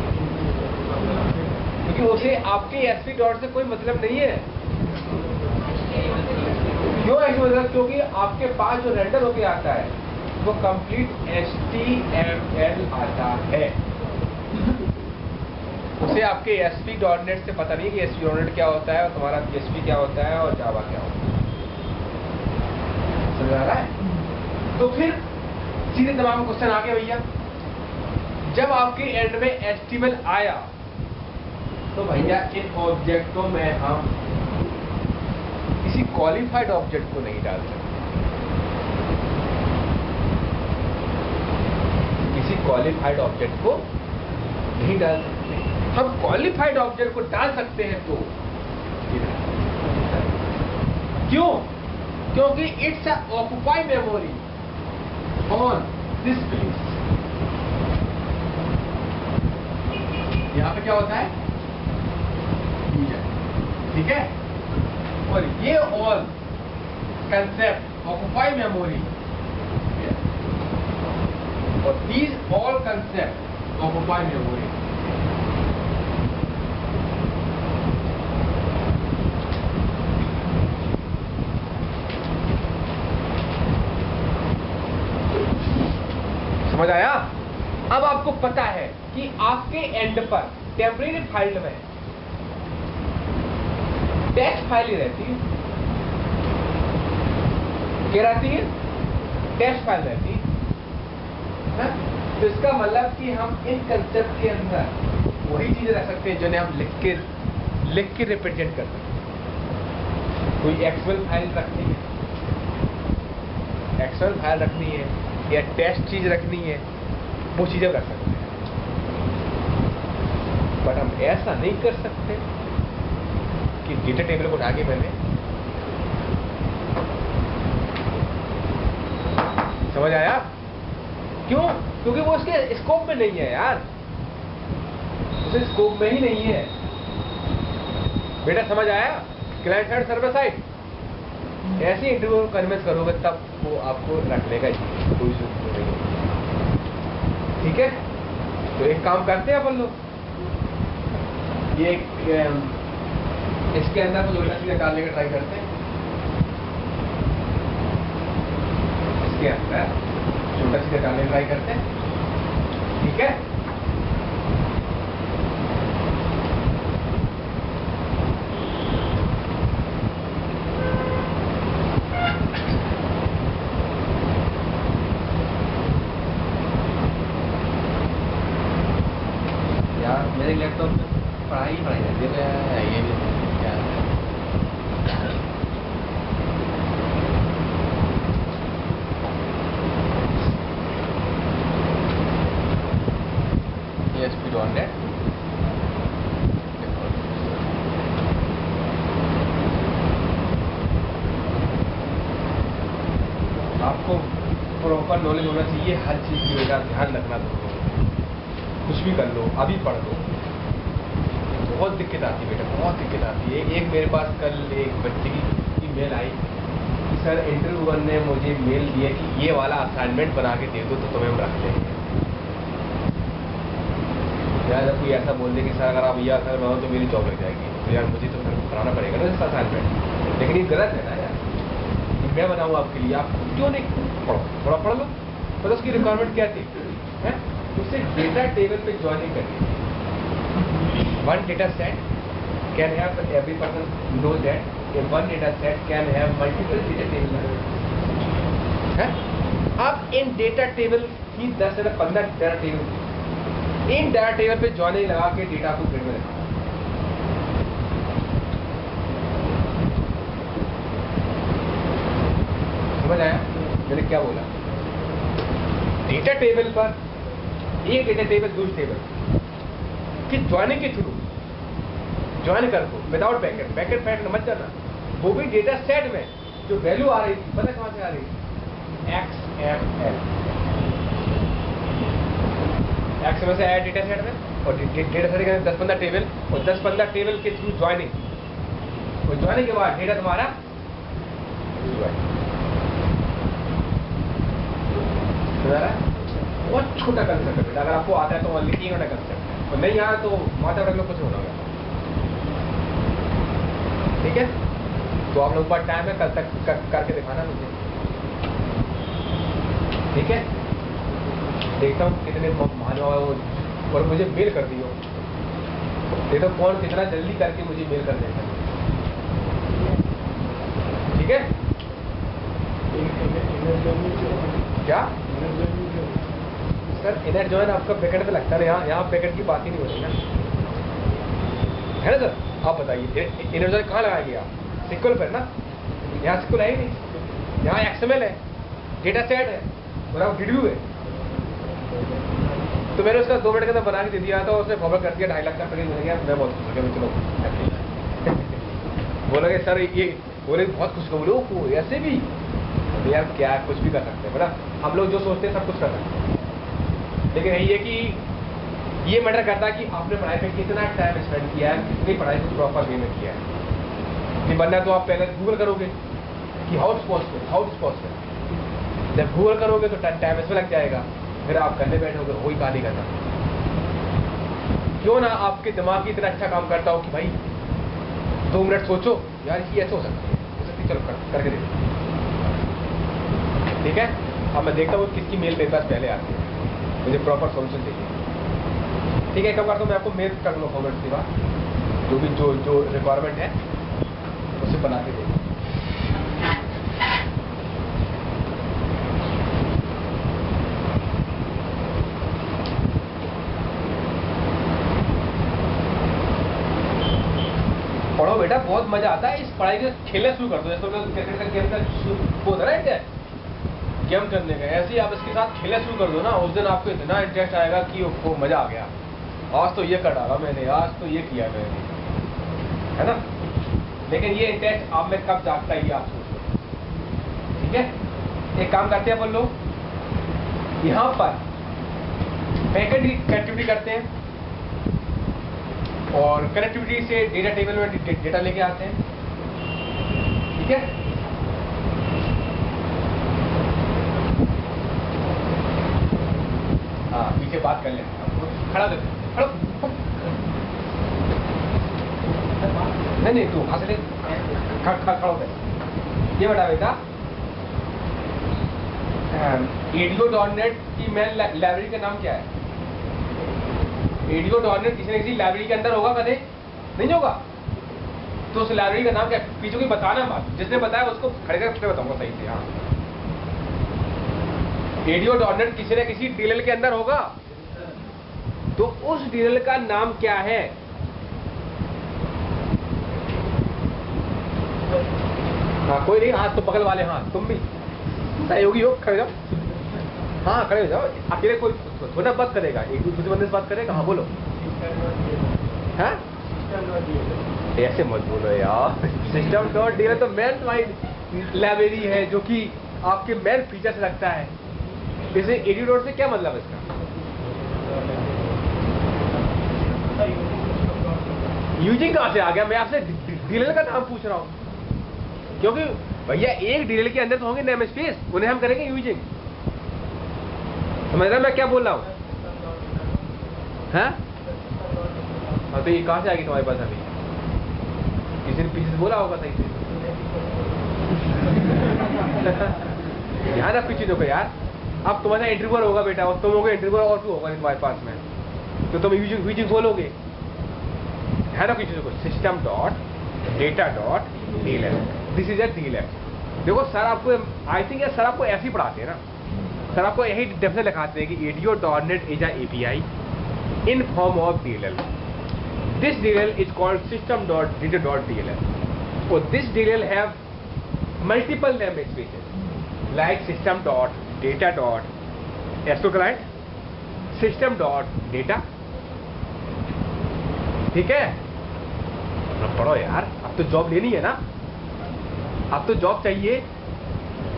क्योंकि उसे आपके ASP.NET से कोई मतलब नहीं है। क्यों ऐसा मतलब? क्योंकि आपके पास जो रेंडर होके आता है वो कंप्लीट HTML आता है, उसे आपके ASP.NET से पता नहीं है कि ASP.NET क्या होता है और तुम्हारा PHP क्या होता है और जावा क्या होता है। समझ आ रहा है? तो फिर सीधे दिमाग में क्वेश्चन आ गया भैया, जब आपके एंड में HTML आया तो भैया इन ऑब्जेक्टों में हम किसी क्वालिफाइड ऑब्जेक्ट को नहीं डाल सकते, किसी क्वालिफाइड ऑब्जेक्ट को नहीं डाल सकते। हम क्वालिफाइड ऑब्जेक्ट को डाल सकते हैं तो क्यों? क्योंकि it's occupy memory on this place. यहाँ पे क्या होता है, यूजर, ठीक है। और ये ऑल कंसेप्ट ऑक्युपाई मेमोरी, और these all concepts occupy memory. समझ आया? अब आपको पता है कि आपके एंड पर टेम्परेरी फाइल में टेक्स्ट फाइल ही रहती है, क्या रहती है, टेक्स्ट फाइल रहती है। तो इसका मतलब कि हम इन कंसेप्ट के अंदर वही चीजें रख सकते हैं जिन्हें हम लिख के रिप्रेजेंट कर सकते हैं। कोई एक्सएल फाइल रखनी है, एक्सएल फाइल रखनी है, या टेस्ट चीज रखनी है, वो चीजें रख सकते हैं। बट हम ऐसा नहीं कर सकते कि डेटा टेबल को उठा के मैंने, समझ आया? क्यों? क्योंकि वो उसके स्कोप में नहीं है यार, उसे स्कोप में ही नहीं है बेटा, समझ आया? क्लाइंट साइड सर्वर साइड ऐसे इंटरव्यू को कन्विंस करोगे तब वो आपको रख लेगा, कोई जरूरत नहीं। ठीक है, तो एक काम करते हैं अपन लोग, ये इसके अंदर कुछ उल्टा सीधा डालने का ट्राई करते हैं। इसके अंदर छोटा सीधा डालने ट्राई करते हैं, ठीक है। यार मेरे लैपटॉप में पढ़ाई रहती है, ये भी क्या ASP.NET आपको प्रॉपर नॉलेज होना चाहिए हर चीज की, बेटा ध्यान रखना। कुछ भी कर लो, अभी पढ़ लो, बहुत दिक्कत आती है बेटा, बहुत दिक्कत आती है। एक मेरे पास कल एक बच्चे की मेल आई कि सर इंटरव्यूअर ने मुझे मेल दिया कि ये वाला असाइनमेंट बना के दे दो तो तुम्हें हम रख लेंगे। यार जब कोई ऐसा बोल दे कि सर अगर आप ये असाइनमेंट बनाओ तो मेरी जॉब लग जाएगी, तो यार मुझे तो फिर कराना पड़ेगा ना इसका असाइनमेंट। लेकिन ये गलत है ना यार, मैं बनाऊँ आपके लिए, आप क्यों नहीं पढ़ो, थोड़ा पढ़ लो। मतलब उसकी रिक्वायरमेंट क्या थी, है उसे डेटा टेबल पे ज्वाइनिंग करनी थी। One data set can have, every person knows that a one data set can have multiple data tables. है? अब इन डेटा टेबल की 10 से 15 डेटा टेबल, इन डेटा टेबल पे ज्वाइनिंग लगा के डेटा को ग्रिड में रखा। समझ आया मैंने क्या बोला? डेटा टेबल पर एक डेटा टेबल दूसरी टेबल कि ज्वाइनिंग के थ्रू ज्वाइन कर दो विदाउट बैकेट, बैकेट फैट मत करना। वो भी डेटा सेट में जो वैल्यू आ रही थी, पता कहां से आ रही थी? XML, XML से आया डेटा सेट में, और डेटा सेट के 10-15 टेबल, और 10-15 टेबल के थ्रू ज्वाइनिंग, और ज्वाइनिंग के बाद डेटा तुम्हारा बहुत छोटा कंसेप्ट है बेटा, अगर आपको आता है तो लिखिए छोटा कंसेप्ट है, और नहीं आया तो माथा रख लो, कुछ होना होगा। ठीक है, तो आप लोगों के पास टाइम है, कल तक करके दिखाना मुझे, ठीक है। देखता हूँ कितने महानुभाव है वो, और मुझे मेल कर दियो, देखता हूँ कौन कितना जल्दी करके मुझे मेल कर देता है, ठीक है। क्या सर इनर जॉइन आपका पैकेट पे लगता है, यहाँ पैकेट की बात ही नहीं हो रही ना, है ना सर? आप बताइए इनर जॉइन कहाँ लगाएंगे आप? सिक्वल पर ना, यहाँ सिक्वल है ही नहीं, यहाँ XML है, डेटा सेट है, और आप वीडियो है। तो मैंने उसका 2 मिनट के अंदर बना के दे दिया था, उसने फॉरवर्ड कर दिया, 2.5 लाख का पैकेज मिल गया। मैं बहुत खुश हो गया, चलो बोलोगे सर ये, बोले बहुत खुश हो, बोले ऐसे भी यार क्या कुछ भी कर सकते हैं बेटा, हम लोग जो सोचते हैं सब कुछ कर सकते हैं। लेकिन यही है कि ये मैटर करता है कि आपने पढ़ाई पे कितना टाइम स्पेंड किया है, कितनी पढ़ाई को प्रॉपर वे में किया है। कि बनना तो आप पहले गूगल करोगे कि हाउ इट्स पॉसिबल। जब गूगल करोगे तो टाइम इसमें लग जाएगा, फिर आप करने बैठोगे, वही कहानी करना। क्यों ना आपके दिमाग की इतना अच्छा काम करता हो कि भाई 2 मिनट सोचो, यार ये ऐसा हो सकती है, चलो करके देखो। ठीक है, अब मैं देखता हूँ किसकी मेल मेरे पास पहले आती है, मुझे प्रॉपर सोल्यूशन चाहिए। ठीक है, कब करता हूँ मैं आपको मेल कर दूँगा फॉर्मेट के बाद, जो रिक्वायरमेंट है उसे बना के देंगे। पढ़ो बेटा, बहुत मजा आता है इस पढ़ाई के। खेलना शुरू कर दो, जैसे क्रिकेट का गेम का वो होता है ना, गेम करने का, ऐसे ही आप इसके साथ खेलना शुरू कर दो ना, उस दिन आपको इतना इंटरेस्ट आएगा कि वो मजा आ गया, आज तो ये कर डाला मैंने, आज तो ये किया मैंने, है ना। लेकिन ये इंटरेस्ट आप में कब जागता है ये आप सोचो। ठीक है, एक काम करते हैं अपन लोग, यहाँ पर बैकएंड की कनेक्टिविटी करते हैं और कनेक्टिविटी से डेटा टेबल में डेटा लेके आते हैं। ठीक है, हाँ पीछे बात कर लेते हैं, खड़ा नहीं तू वहां से खड़ा होता है। ये बता बेटा, ADO.NET की मेन लाइब्रेरी का नाम क्या है? ADO.NET किसी न किसी लाइब्रेरी के अंदर होगा, कदे नहीं होगा, तो उस लाइब्रेरी का नाम क्या? पीछे कोई बताना मत, जिसने बताया उसको खड़े करके बताऊंगा सही से। हाँ, ADO.NET किसी न किसी DLL के अंदर होगा, तो उस DLL का नाम क्या है? हाँ कोई नहीं, हाथ तो बगल वाले, हाँ तुम भी सहयोगी हो, खड़े जाओ। हाँ खड़े हो जाओ, अकेले कोई थोड़ा बात करेगा, एक दूसरे बंदे से बात करेगा। हाँ बोलो। हाँ ऐसे मत बोलो यार, System.DLL तो मेन तुम्हारी लाइब्रेरी है, जो कि आपके मेन फीचर से लगता है। इसे ADO से क्या मतलब है इसका? यूजिंग कहाँ से आ गया? मैं आपसे DLL का नाम पूछ रहा हूँ, क्योंकि भैया एक DLL के अंदर तो होंगे नेम स्पेस, उन्हें हम करेंगे यूजिंग। समझ रहा मैं क्या बोल रहा हूँ? हाँ तो ये कहाँ से आ गई तुम्हारे पास? अभी किसी ने पीछे से बोला होगा सही से। ध्यान रखो चीजों को यार। अब तुम्हारा इंटरव्यूअर होगा बेटा, और तुम होगे इंटरव्यूअर, और तू होगा नहीं तुम्हारे पास में, तो तुम यूजिंग बोलोगे। ध्यान रखो चीजों को। System.data.DLL, this is a DLL। देखो सर आपको, आई थिंक सर आपको ऐसे ही पढ़ाते हैं ना, सर आपको यही डेफिनेशन लिखाते हैं कि ADO.NET is a API in form of DLL. This DLL is called System.data.DLL. So this DLL have multiple namespaces like System.data. client System.data. ठीक है, पढ़ो यार, अब तो जॉब लेनी है ना, अब तो जॉब चाहिए,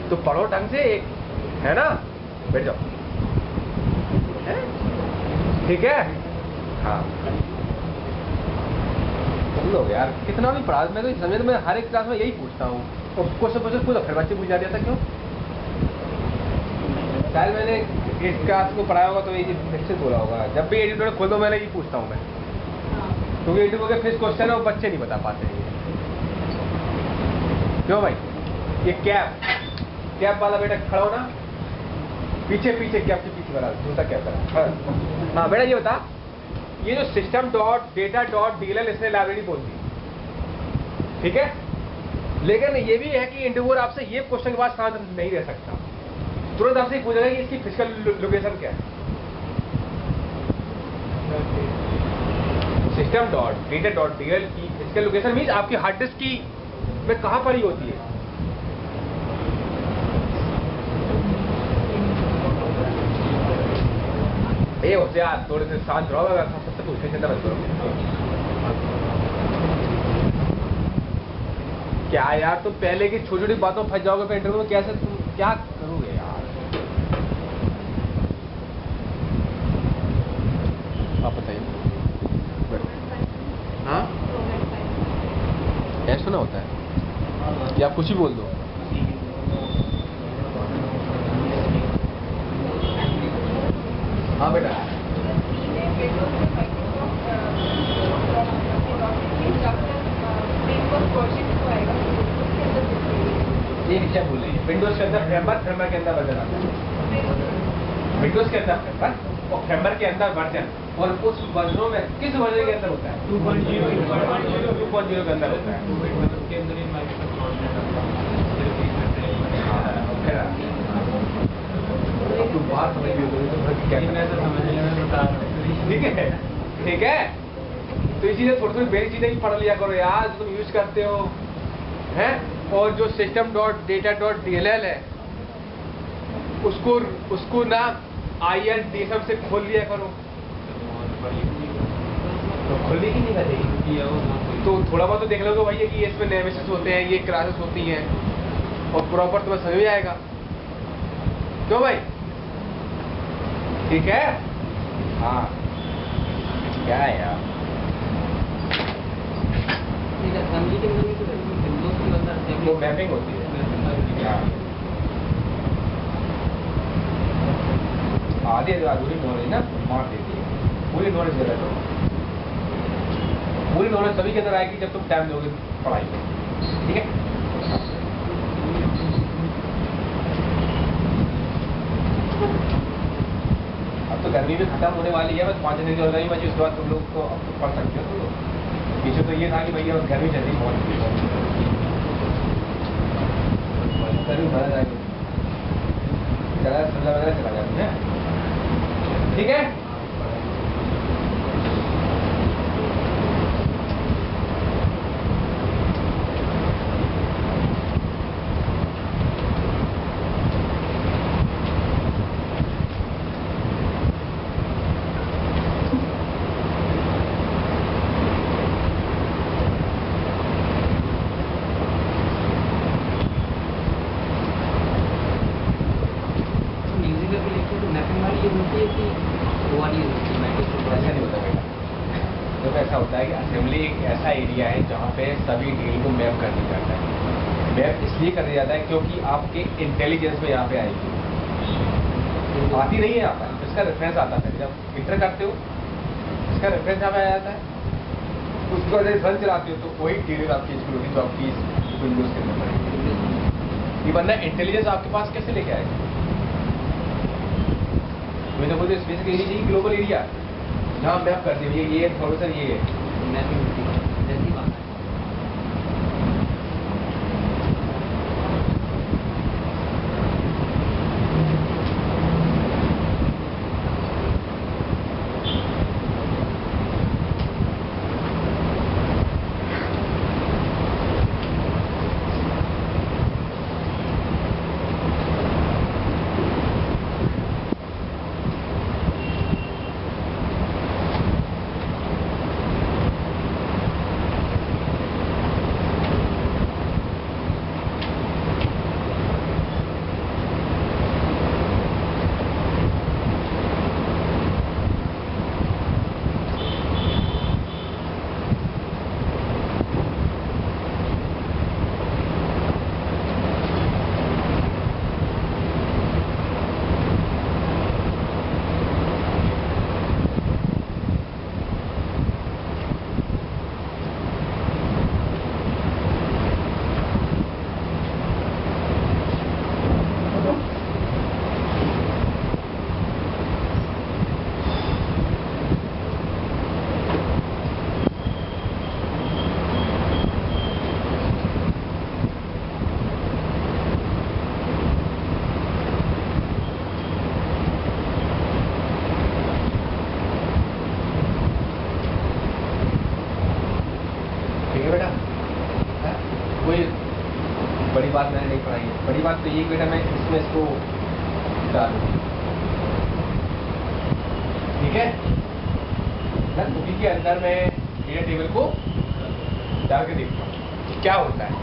तो पढ़ो ढंग से, है ना। बैठ जाओ, ठीक है। हाँ तुम लोग यार कितना भी पढ़ा, मैं तो समझे, तो मैं हर एक क्लास में यही पूछता हूँ, और क्वेश्चन पूछो फिर बच्चे पूछ जाते था क्यों? शायद मैंने इस क्लास को पढ़ाया होगा तो ये फिक्स बोला होगा, जब भी एडिटर खोल दो मैंने ये पूछता हूँ मैं, क्योंकि एडिटर के फिक्स क्वेश्चन है वो बच्चे नहीं बता पाते हैं। क्यों भाई? ये कैप वाला बेटा खड़ा हो ना, पीछे कैप के पीछे वाला दूसरा कैप वाला। हाँ बेटा ये बता, ये जो System.data.DLL इसने लाइब्रेरी बोल दी, ठीक है, लेकिन ये भी है कि इंटरव्यूअर आपसे ये क्वेश्चन के बाद शांत नहीं रह सकता, तुरंत आपसे पूछेगा कि इसकी फिजिकल लोकेशन क्या है। System.data.DLL की फिजिकल लोकेशन मीन्स आपकी हार्ड डिस्क की में कहां पर ही होती है। ये होते यार थोड़े से शांत रहो, अगर सबसे पूछने चिंता मत करो। क्या यार तुम पहले की छोटी छोटी बातों फंस जाओगे फिर इंटरव्यू में, कैसे तुम क्या करोगे यार? ऐसा ना होता है या आप कुछ भी बोल दो। हाँ बेटा, ये क्या बोल रही है? विंडोज के अंदर फ्रेमवर्क के अंदर वर्जन आता है। विंडोज के अंदर फ्रेमवर्क और फ्रेमवर्क के अंदर वर्जन, और उस वर्जनों में किस वर्जन के अंदर होता है? 2.0 के अंदर होता है। तू बात समझ भी ठीक है, ठीक है। तो इसीलिए थोड़ी थोड़ी बेसिक चीजें भी पढ़ लिया करो यार, जो तुम यूज करते हो हैं। और जो system.data.dll है उसको ना INDSM से खोल लिया करो। तो खोलने की नहीं करती तो थोड़ा बहुत तो देख लोगे भैया कि इसमें नेमेसिस होते हैं, ये क्लासेस होती हैं, और प्रॉपर तुम्हें समझ में आएगा। क्यों भाई? ठीक है। हाँ क्या है यार, वो मैपिंग होती है। आधी अधूरी नॉलेज ना मार देती है, पूरी नॉलेज दे रहे हो। पूरी नॉलेज तभी के अंदर आएगी जब तुम टाइम दोगे पढ़ाई को, ठीक है। अब तो गर्मी भी खत्म होने वाली है, बस 5 दिन की और गर्मी बची, उसके बाद तुम लोग तो अब तो पढ़ सकते हो। पीछे तो ये था कि भैया गर्मी चल रही बहुत, गर्मी बढ़ जाएगी, चला जाती है, ठीक है। ऐसा होता है कि असेंबली एक ऐसा एरिया है जहाँ पे सभी डील को मैप कर दिया जाता है। मैप इसलिए कर दिया जाता है क्योंकि आपके इंटेलिजेंस में यहाँ पे आएगी, आती नहीं है यहाँ पर, इसका रेफरेंस आता है। जब इंटर करते हो इसका रेफरेंस यहाँ पे आ जाता है, उसके बाद रन चलाते हो तो वही डील आपकी इसकी होगी, तो आपकी विंडोज के अंदर पड़ेगी। ये बंदा इंटेलिजेंस आपके पास कैसे लेके आएगा? मैं तो बोलते स्पेसिफिक एरिया चाहिए, ग्लोबल एरिया जहाँ मैप कर दिए ये इन्फॉर्मेशन ये है मैपिंग जैसी बात है। बड़ी बात मैंने नहीं पढ़ाई है। बड़ी बात तो ये बेटा मैं इसमें इसको डालूँ, ठीक है ना। कुकी के अंदर मैं डेटा टेबल को डाल के देखता हूँ कि क्या होता है।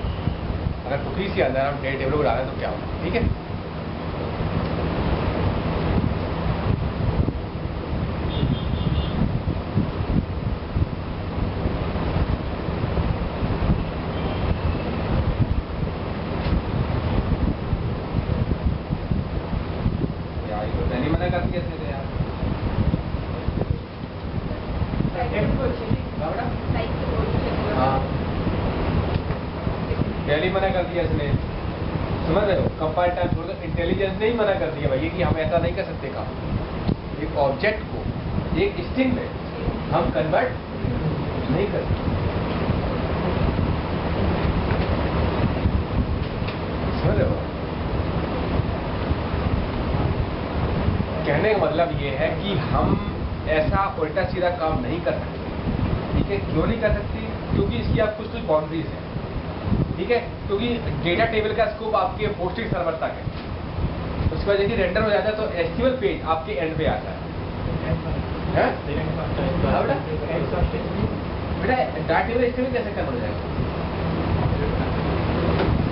अगर कुकी के अंदर हम डेटा टेबल को डालें तो क्या होता है, ठीक है। पहले ही मना कर दिया इसने, समझ रहे हो? कंपाइल टाइम छोड़ दो, इंटेलिजेंस ने ही मना कर दिया भैया कि हम ऐसा नहीं कर सकते काम। एक ऑब्जेक्ट को एक स्ट्रिंग में हम कन्वर्ट नहीं कर सकते, समझ रहे हो? कहने का मतलब ये है कि हम ऐसा उल्टा सीधा काम नहीं कर सकते, ठीक है? क्यों नहीं कर सकते? क्योंकि इसकी आप कुछ बाउंड्रीज हैं, ठीक है? क्योंकि डेटा टेबल का स्कोप आपके होस्टिंग सर्वर तक है, उसके बाद यदि रेंडर हो जाता है तो एचटीएमएल पेज आपके एंड पे आता है। बेटा डाटा टेबल एचटीएमएल कैसे कन्वर्ट हो जाएगा?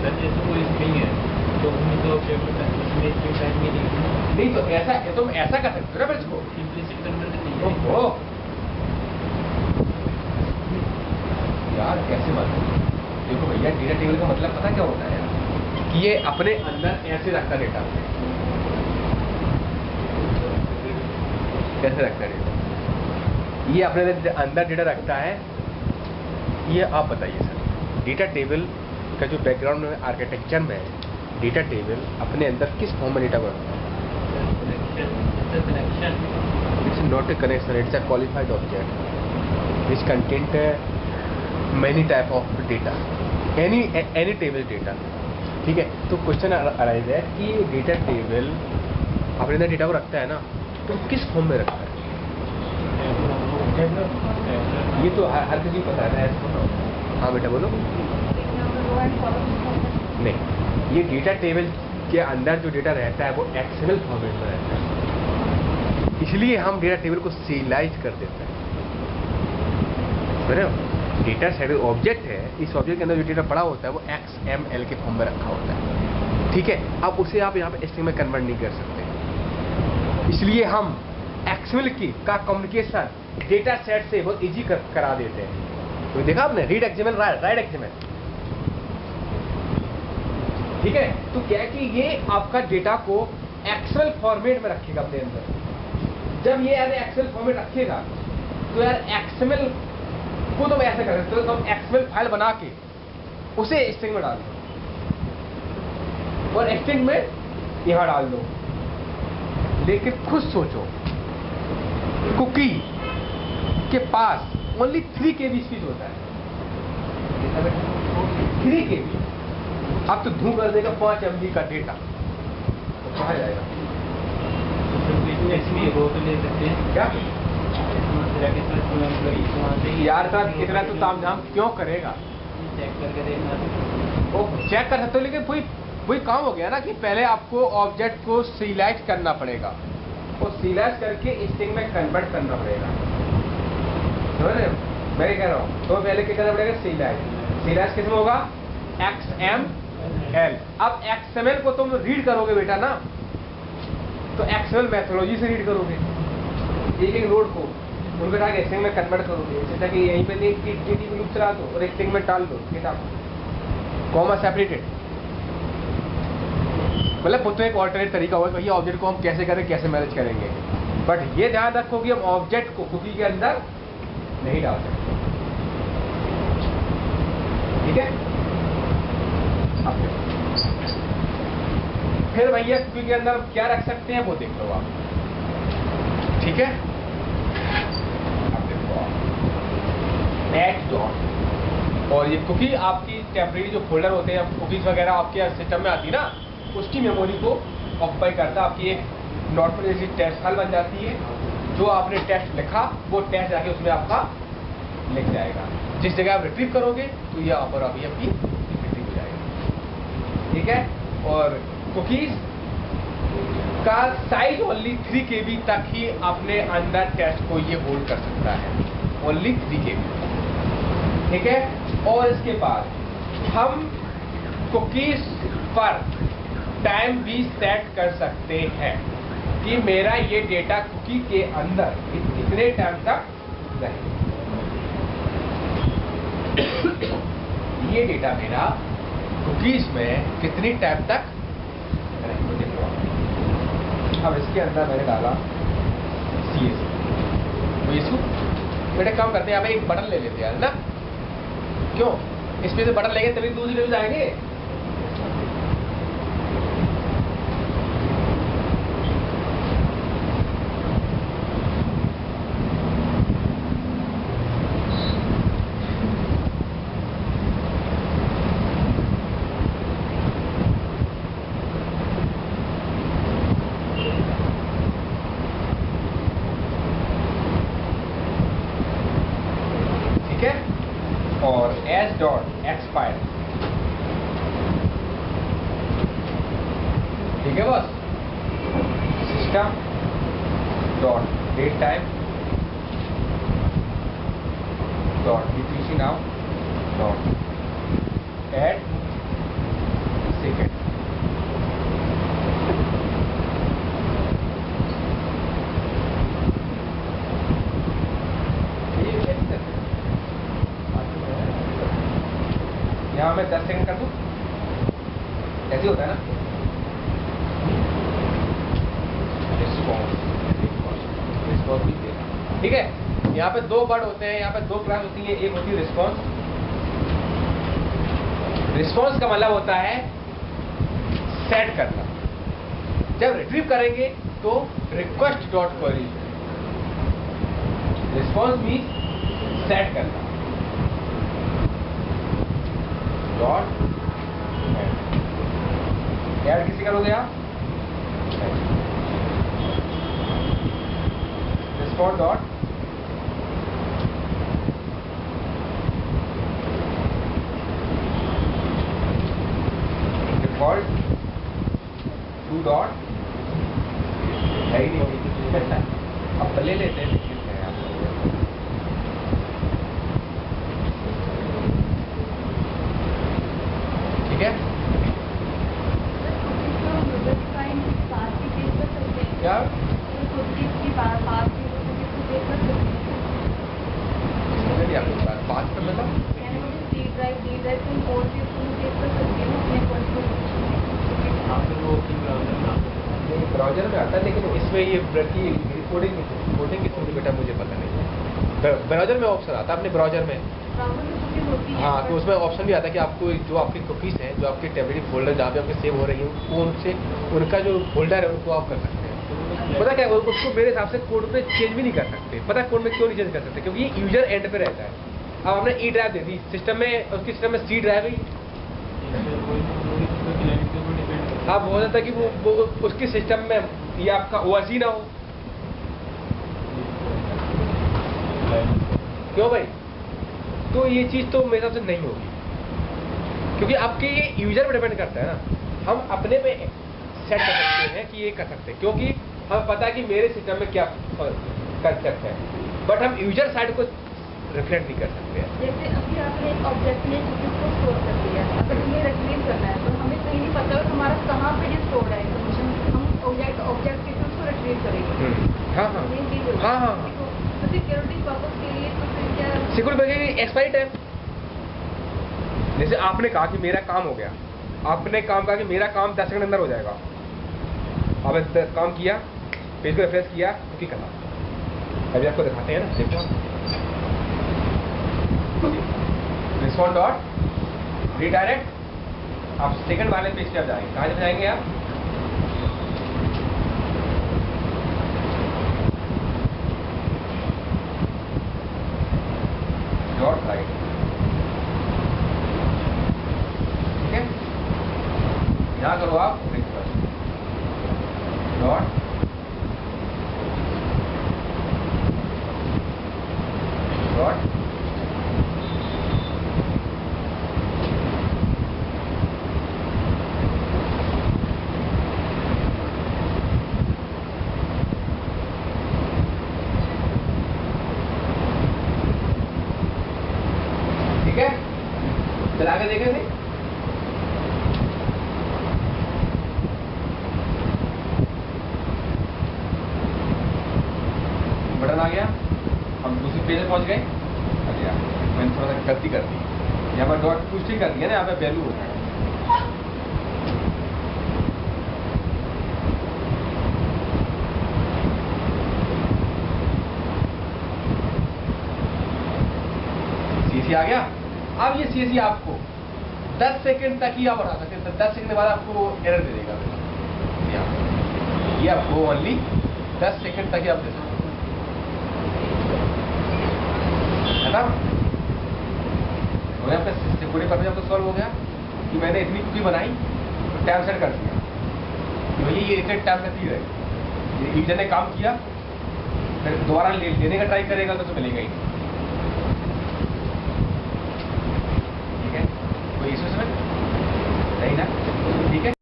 जैसे कोई स्ट्रिंग है तो उसमें तो उसमें स्ट्रिंग टाइप में नहीं तो ऐसा तुम ऐसा कर सकते हो ना इसको इम्प्लिसिट कन्वर्जन नहीं है। ओहो यार कैसे बात है? देखो भैया डेटा टेबल का मतलब पता क्या होता है कि ये अपने अंदर ऐसे रखता डेटा, कैसे रखता है डेटा? ये अपने अंदर डेटा रखता है। ये आप बताइए सर, डेटा टेबल का जो बैकग्राउंड में आर्किटेक्चर में है, डेटा टेबल अपने अंदर किस फॉर्म में डेटा को रखता है? It's not a connection, it's a qualified object which content many type of data, any table data, ठीक है? तो क्वेश्चन अराइज है कि डेटा टेबल अपने अंदर डेटा को रखता है ना, तो किस फॉर्म में रखता है? ये तो हर किसी को पता है ना। हाँ बेटा बोलो। नहीं, ये डेटा टेबल के अंदर जो डेटा रहता है वो एक्सएमएल फॉर्मेट में रहता है, इसलिए हम डेटा टेबल को सीरियलाइज कर देते हैं, समझ रहे हो? डेटा सेट ऑब्जेक्ट है, इस ऑब्जेक्ट के अंदर जो डेटा पड़ा होता है वो XML के फॉर्म में रखा होता है, ठीक है? अब उसे आप यहाँ पे स्ट्रिंग में कन्वर्ट नहीं कर सकते, इसलिए हम XML की का कम्युनिकेशन डेटा सेट से बहुत इजी करा देते हैं। तो देखा आपने, रीड XML राइट XML, ठीक है? तो क्या है कि ये आपका डेटा को XML फॉर्मेट में रखेगा अपने अंदर। जब ये यार XML फॉर्मेट रखेगा तो यार XML को तुम ऐसे कर सकते हो, तुम XML फाइल बना के उसे स्ट्रिंग में डाल दो और स्ट्रिंग में यहां डाल दो। लेकिन खुद सोचो, कुकी के पास ओनली 3 KB स्पीच होता है, 3 KB। अब तो धूम कर देगा 5 MB का डेटा, तो कहाँ जाएगा? वो तो ले सकते हैं क्या यार साहब, इतना तो तामझाम क्यों करेगा? चेक करके देखना, वो चेक कर सकते हो, लेकिन वही काम हो गया ना कि पहले आपको ऑब्जेक्ट को सीरियलाइज करना पड़ेगा और सीरियलाइज करके स्ट्रिंग में कन्वर्ट करना पड़ेगा, समझ रहे हो? मैं कह रहा हूँ तो पहले क्या करना पड़ेगा? सीरियलाइज किसमें होगा? XML। अब XML को तुम रीड करोगे बेटा ना, तो XML मेथोडोलॉजी से रीड करोगे, एक नोड को उनको डाल के स्ट्रिंग में कन्वर्ट करोगे, जैसा कि यहीं पे देख के टीटी लूप चला दो और स्ट्रिंग में डाल दो डेटा, कॉमा सेपरेटेड। मतलब वो तो एक ऑल्टरनेट तरीका होगा भैया ऑब्जेक्ट को हम कैसे करें, कैसे मैनेज करेंगे, बट ये ध्यान रखो कि हम ऑब्जेक्ट को कुकी के अंदर नहीं डाल सकते, ठीक है? फिर भैया कुकी के अंदर क्या रख सकते हैं वो देख लो आप, ठीक है? और ये कुकी आपकी टेम्परेरी जो फोल्डर होते हैं, कुकीज वगैरह आपके सिस्टम में आती है ना, उसकी मेमोरी को ऑक्यूपाई करता है। आपकी एक नोटपैड जैसी टेक्स्ट फाइल बन जाती है, जो आपने टेक्स्ट लिखा वो टेक्स्ट जाके उसमें आपका लिख जाएगा। जिस जगह आप रिट्रीव करोगे तो ये पर अभी आपकी रिट्रीव हो जाएगा, ठीक है? और कुकीज का साइज ओनली 3 KB तक ही अपने अंदर टेक्स्ट को ये होल्ड कर सकता है, ओनली 3 KB, ठीक है? और इसके बाद हम कुकीज पर टाइम भी सेट कर सकते हैं कि मेरा ये डेटा कुकी के अंदर इतने टाइम तक रहे। ये डेटा मेरा कुकीज में कितनी टाइम तक रहे। अब इसके अंदर मैंने डाला CS, तो इसको बेटे काम करते हैं, यहाँ पे एक बटन ले लेते हैं ना, क्यों? इसमें से बटन लेंगे तभी दूसरी वेव्स आएंगे। और एस डॉट एक्सपायर, ठीक है बस। System dot date time dot UTC now dot add second. यहाँ मैं 10 सेकंड कर दूं, ऐसे होता है ना। रिस्पॉन्स भी देना, ठीक है। यहाँ पे दो वर्ड होते हैं, यहाँ पे दो क्लास होती है। एक होती है रिस्पॉन्स। रिस्पॉन्स का मतलब होता है सेट करना। जब रिट्रीव करेंगे तो request dot query, response means set करना डॉट ऐड किसी करोगे आप, response dot default to dot है ही नहीं। अब ले लेते हैं, ठीक है। क्या बात करना था ब्राउजर में आता है, लेकिन इसमें ये रिकॉर्डिंग की थोड़ी बेटा मुझे पता नहीं। ब्राउजर में ऑप्शन आता है अपने ब्राउजर में, हाँ, तो उसमें ऑप्शन भी आता है कि आपको जो आपकी कुकीज़ हैं, जो आपकी टेबलेट फोल्डर जहाँ पे आपके सेव हो रही है, वो उनसे उनका जो फोल्डर है उनको आप कर सकते हैं। पता क्या है, उसको मेरे हिसाब से कोड पे चेंज भी नहीं कर सकते। पता है कोड में क्यों नहीं चेंज कर सकते? क्योंकि ये यूजर एंड पे रहता है। अब हमने E drive they the system में, उसकी सिस्टम में सी ड्राइव ही। हाँ, हो जाता है कि वो उसकी सिस्टम में ये आपका ओएस ही ना हो। क्यों भाई? तो ये चीज़ तो मेरे हिसाब से नहीं होगी, क्योंकि आपके ये यूजर पर डिपेंड करता है ना। हम अपने पे सेट कर सकते हैं कि ये कर सकते हैं, क्योंकि हमें पता है कि मेरे सिस्टम में क्या कंसेप्ट है, बट हम यूजर साइड को रिफ्लेक्ट नहीं कर सकते हैं। जैसे अभी आपने एक ऑब्जेक्ट में को स्टोर कर दिया, अगर हमें रिट्रीव करना है तो हमें कहीं नहीं पता हमारा कहाँ पे ये स्टोर है इन्फॉर्मेशन। हम ऑब्जेक्ट के थ्रू उसको रिट्रीव करेंगे। हाँ हाँ हाँ हाँ, तो सिक्योरिटी पर्पस के लिए तो फिर क्या सिक्योरिटी एक्सपायरी टाइम। जैसे आपने कहा कि मेरा काम हो गया, आपने काम कहा कि मेरा काम 10 सेकंड अंदर हो जाएगा। आपने काम किया, पेज को रिफ्रेश किया, क्योंकि करना। अभी आपको दिखाते हैं ना, देखो रिस्पॉन्स डॉट रीडायरेक्ट। आप सेकंड वाले पेज पे आप जाएंगे, कहाँ से जाएंगे आप? डॉट राइट, ठीक है। यहाँ करो आप रिक्वेस्ट डॉट डॉट चला के देखें थे। बटन आ गया, हम दूसरी पेज पे पहुंच गए। अरे यार, मैंने थोड़ा सा गलती कर दी, यहाँ पर डॉट पुष्टि कर दिया ना, यहाँ पे वैल्यू होता है। सीसी आ गया, अब ये CSE आपको 10 सेकंड तक ही आप बढ़ा सकते हैं, 10 सेकंड के बाद आपको एरर दे देगा। ये आपको ओनली 10 सेकंड तक ही आप दे सकते हैं ना। आपका सिक्योरिटी पर्पज आपको सॉल्व हो गया कि मैंने इतनी कुकी बनाई तो टाइम सेट कर दिया, भैया ये इतने टाइम का तीर है, यूजर ने काम किया फिर दोबारा लेने का ट्राई करेगा तो मिलेगा ही। ठीक है, कोई इशू इसमें नहीं ना? ठीक है,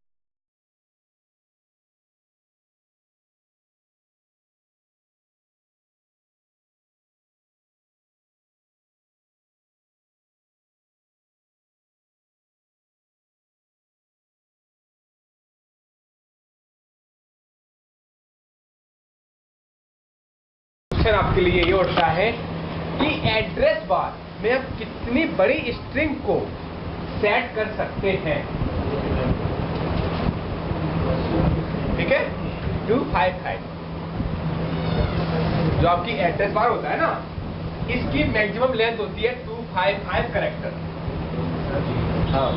आपके लिए ये उठता है कि एड्रेस बार में आप कितनी बड़ी स्ट्रिंग को सेट कर सकते हैं। ठीक है, 255 जो आपकी एड्रेस बार होता है ना, इसकी मैक्सिमम लेंथ होती है 255 कैरेक्टर। हाँ,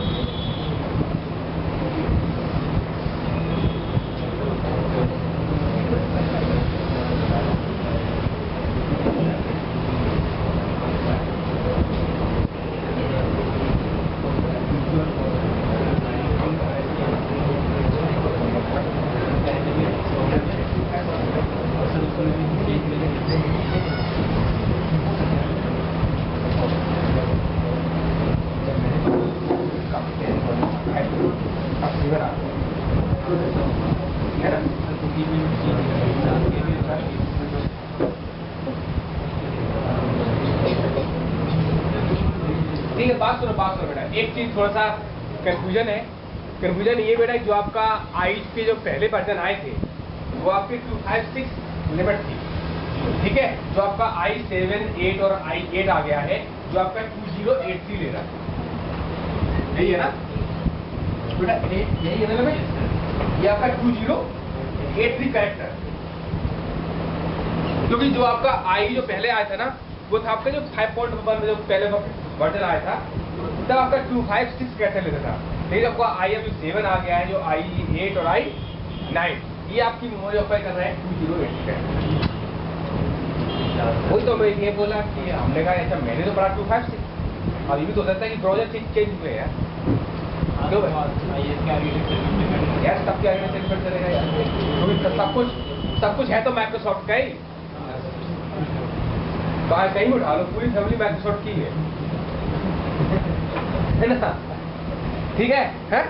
ठीक है, बात सुनो बेटा। एक चीज थोड़ा सा कंफ्यूजन है। कंफ्यूजन ये बेटा, जो आपका आइज के जो पहले वर्जन आए थे वो आपके 256 लिमिट थी। ठीक है, जो आपका i7, 8 और i8 आ गया है, जो आपका 2083 ले रहा है। यही है ना बेटा? यही है ना लिमिट? ये आपका 2083 कैरेक्टर, क्योंकि जो आपका आई जो पहले आया था ना, वो था आपका जो 5.1 में जो पहले वर्जन आया था, तब आपका 256 कैरेक्टर लेता था। लेकिन आपका आई अभी 7 आ गया है, जो i8 और i9, ये आपकी मेमोरी ऑक्यूपाई कर रहा है 208 कैरेक्टर। वही तो मैं ये बोला कि हमने कहा ऐसा, मैंने तो पढ़ा 256, अब ये भी तो सकता है कि ब्राउजर चेंज हुए यार। क्यों भाई यार, सब क्या सेलिब्रेट करेगा यार? सब कुछ है तो माइक्रोसॉफ्ट का ही, कहीं उठा लो, पूरी फैमिली माइक्रोसॉफ्ट की है ना? ठीक है?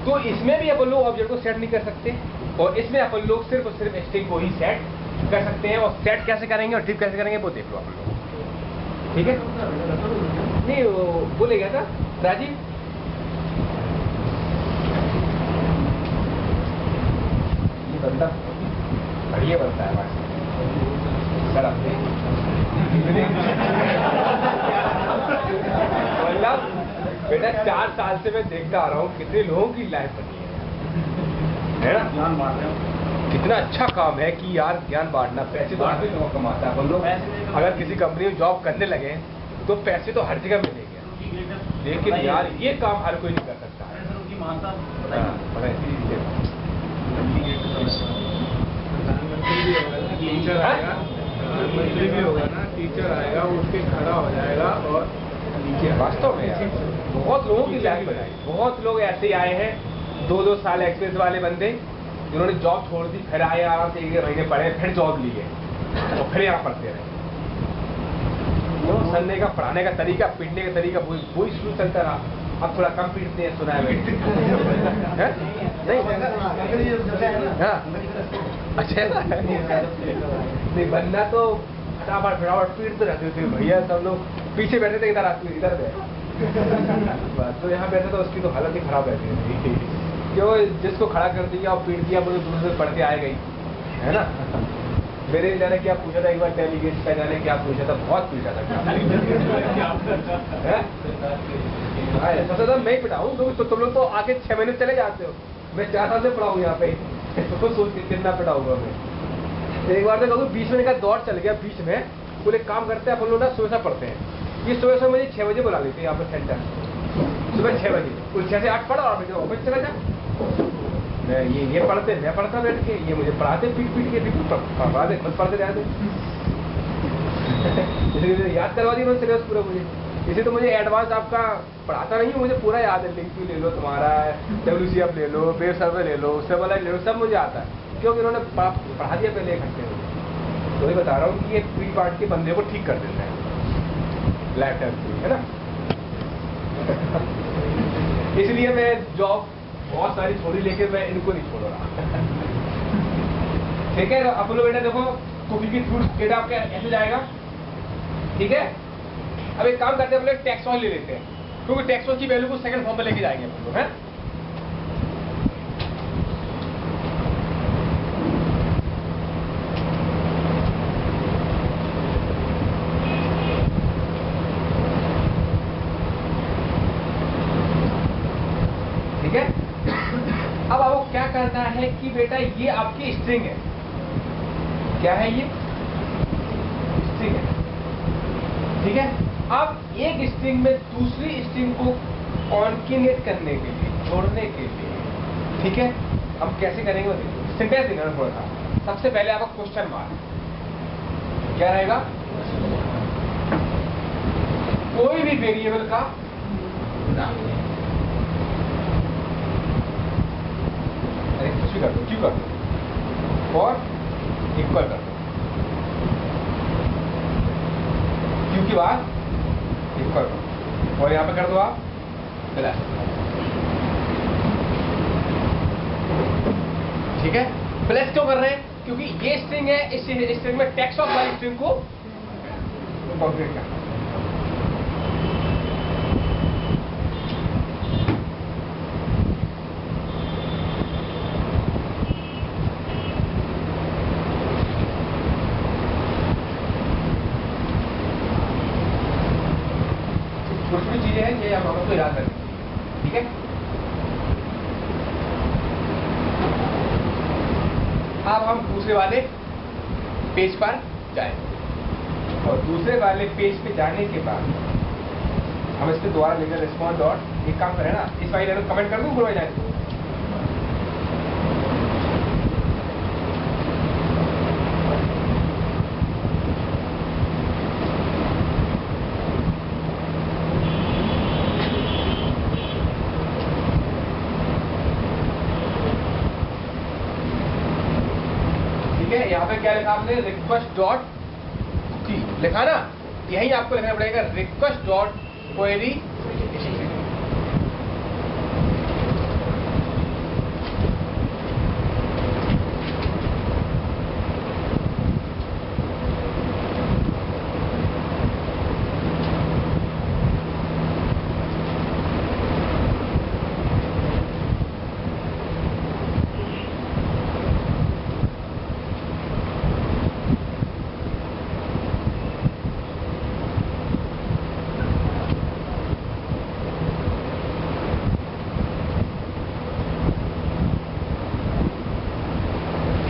तो इसमें भी अपन लोग ऑब्जेक्ट को सेट नहीं कर सकते, और इसमें अपन लोग सिर्फ और सिर्फ स्ट्रिंग को ही सेट कर सकते हैं। और सेट कैसे करेंगे और ट्रिप कैसे करेंगे वो देख लो अपन लोग। ठीक है, नहीं वो बोले गया था राजीव, ये बंदा बढ़िया बनता है सर अपने मतलब बेटा 4 साल से मैं देखता आ रहा हूँ कितने लोगों की लाइफ बनी है ना? ज्ञान बांट रहे हो, कितना अच्छा काम है कि यार ज्ञान बांटना। पैसे तो हर कोई लोग कमाता है, अपन लोग अगर किसी कंपनी में जॉब करने लगे तो पैसे तो हर जगह मिलेंगे, लेकिन यार ये काम हर कोई नहीं कर सकता। प्रधानमंत्री भी होगा ना, टीचर आएगा, उठ के खड़ा हो जाएगा और वास्तव में बहुत लोगों की लाइफ बनाई। बहुत लोग ऐसे आए हैं 2-2 साल एक्सपीरियंस वाले बंदे, जिन्होंने जॉब छोड़ दी, फिर आए आराम से 1 महीने पढ़े, फिर जॉब लिए और फिर यहाँ पढ़ते रहे। सनने का पढ़ाने का तरीका, पीटने का तरीका वही शुरू चलता रहा। अब थोड़ा कम पीटते हैं, सुना है नहीं? अच्छा नहीं, बनना तो फटाफट पीटते रहते थे भैया, सब लोग पीछे बैठे थे, इधर इधर तो यहाँ बैठे तो उसकी तो हालत ही खराब रहती थी। क्यों, जिसको खड़ा कर दिया और पीट दिया वो दूर से पढ़ के आएगा ही, है ना? मेरे जाने क्या पूछा था एक बार, डेलीगेट का जाने क्या पूछा था, बहुत पूछा था सबसे ज्यादा मैं ही पिटाऊँ, तो तुम लोग तो आके 6 महीने चले जाते हो, मैं 4 साल से पढ़ाऊँ यहाँ पे, तो सोच के कितना पिटाऊंगा मैं। एक बार तो कहूँ बीच में का दौड़ चल गया, बीच में बोले काम करते हैं अपन लोग ना, सुबह पढ़ते हैं, ये सुबह सुबह मुझे 6 बजे बुला लेते हैं यहाँ पर सेंटर, सुबह 6 बजे, कुछ 6 से 8 पढ़ा और मुझे ऑफिस चला जा। मैं ये पढ़ते, मैं पढ़ता बैठ के, ये मुझे पढ़ाते पीट के, बिल्कुल पढ़ा दे, मत पढ़ते रहते इसलिए याद करवा दी मैंने सिलेबस पूरा मुझे। इसे तो मुझे एडवांस आपका पढ़ाता नहीं हूँ, मुझे पूरा याद है। लिंक ले लो तुम्हारा, WCF ले लो, वेब सर्वर ले लो, सर्वर ले लो, सब मुझे आता है, क्योंकि उन्होंने पढ़ा दिया पहले 1 घंटे में। तो ये बता रहा हूँ कि ये प्री पार्ट के बंदे को ठीक कर देता है लैपटॉप से, है ना। इसलिए मैं जॉब बहुत सारी छोड़ी, लेके मैं इनको नहीं छोड़ रहा। ठीक है, अब लोग बेटा देखो कुकी की थ्रू डेटा आपका ऐसे जाएगा, ठीक है। अब एक काम करते हैं, हम लोग टैक्स ले लेते हैं, क्योंकि टैक्स की वैल्यू को सेकंड फॉर्म में लेके जाएंगे हम लोग, है। ठीक है, अब आपको क्या करना है कि बेटा ये आपकी स्ट्रिंग है, क्या है ये स्ट्रिंग है, ठीक है। अब एक स्ट्रिंग में दूसरी स्ट्रिंग को कॉन्केनेट करने के लिए, जोड़ने के लिए, ठीक है, हम कैसे करेंगे बताइए। सिंटेक्स देना थोड़ा सा। सबसे पहले आपका क्वेश्चन मार्क क्या रहेगा, कोई भी वेरिएबल का नाम, कुछ भी कर दो, क्यों कर दो, और इक्वल कर दो, क्यों की बात इक्वल कर दो, और यहां पे कर दो आप प्लस। ठीक है, प्लस क्यों कर रहे हैं, क्योंकि ये स्ट्रिंग है, इस स्ट्रिंग में टेक्स्ट ऑफ वाली स्ट्रिंग को कॉन्क्रीट करना। छोटी चीजें हैं, ये आप आपको याद रखें, ठीक है। अब हम दूसरे वाले पेज पर जाएं, और दूसरे वाले पेज पे जाने के बाद हम इस पे दोबारा लिखें रिस्पॉन्स डॉट, एक काम करें ना, इस वाली लाइन कमेंट कर दूं पूरा जाए। यहाँ पे क्या लिखा आपने, रिक्वेस्ट डॉट कुकी लिखा ना, यही आपको लिखना पड़ेगा रिक्वेस्ट डॉट क्वेरी।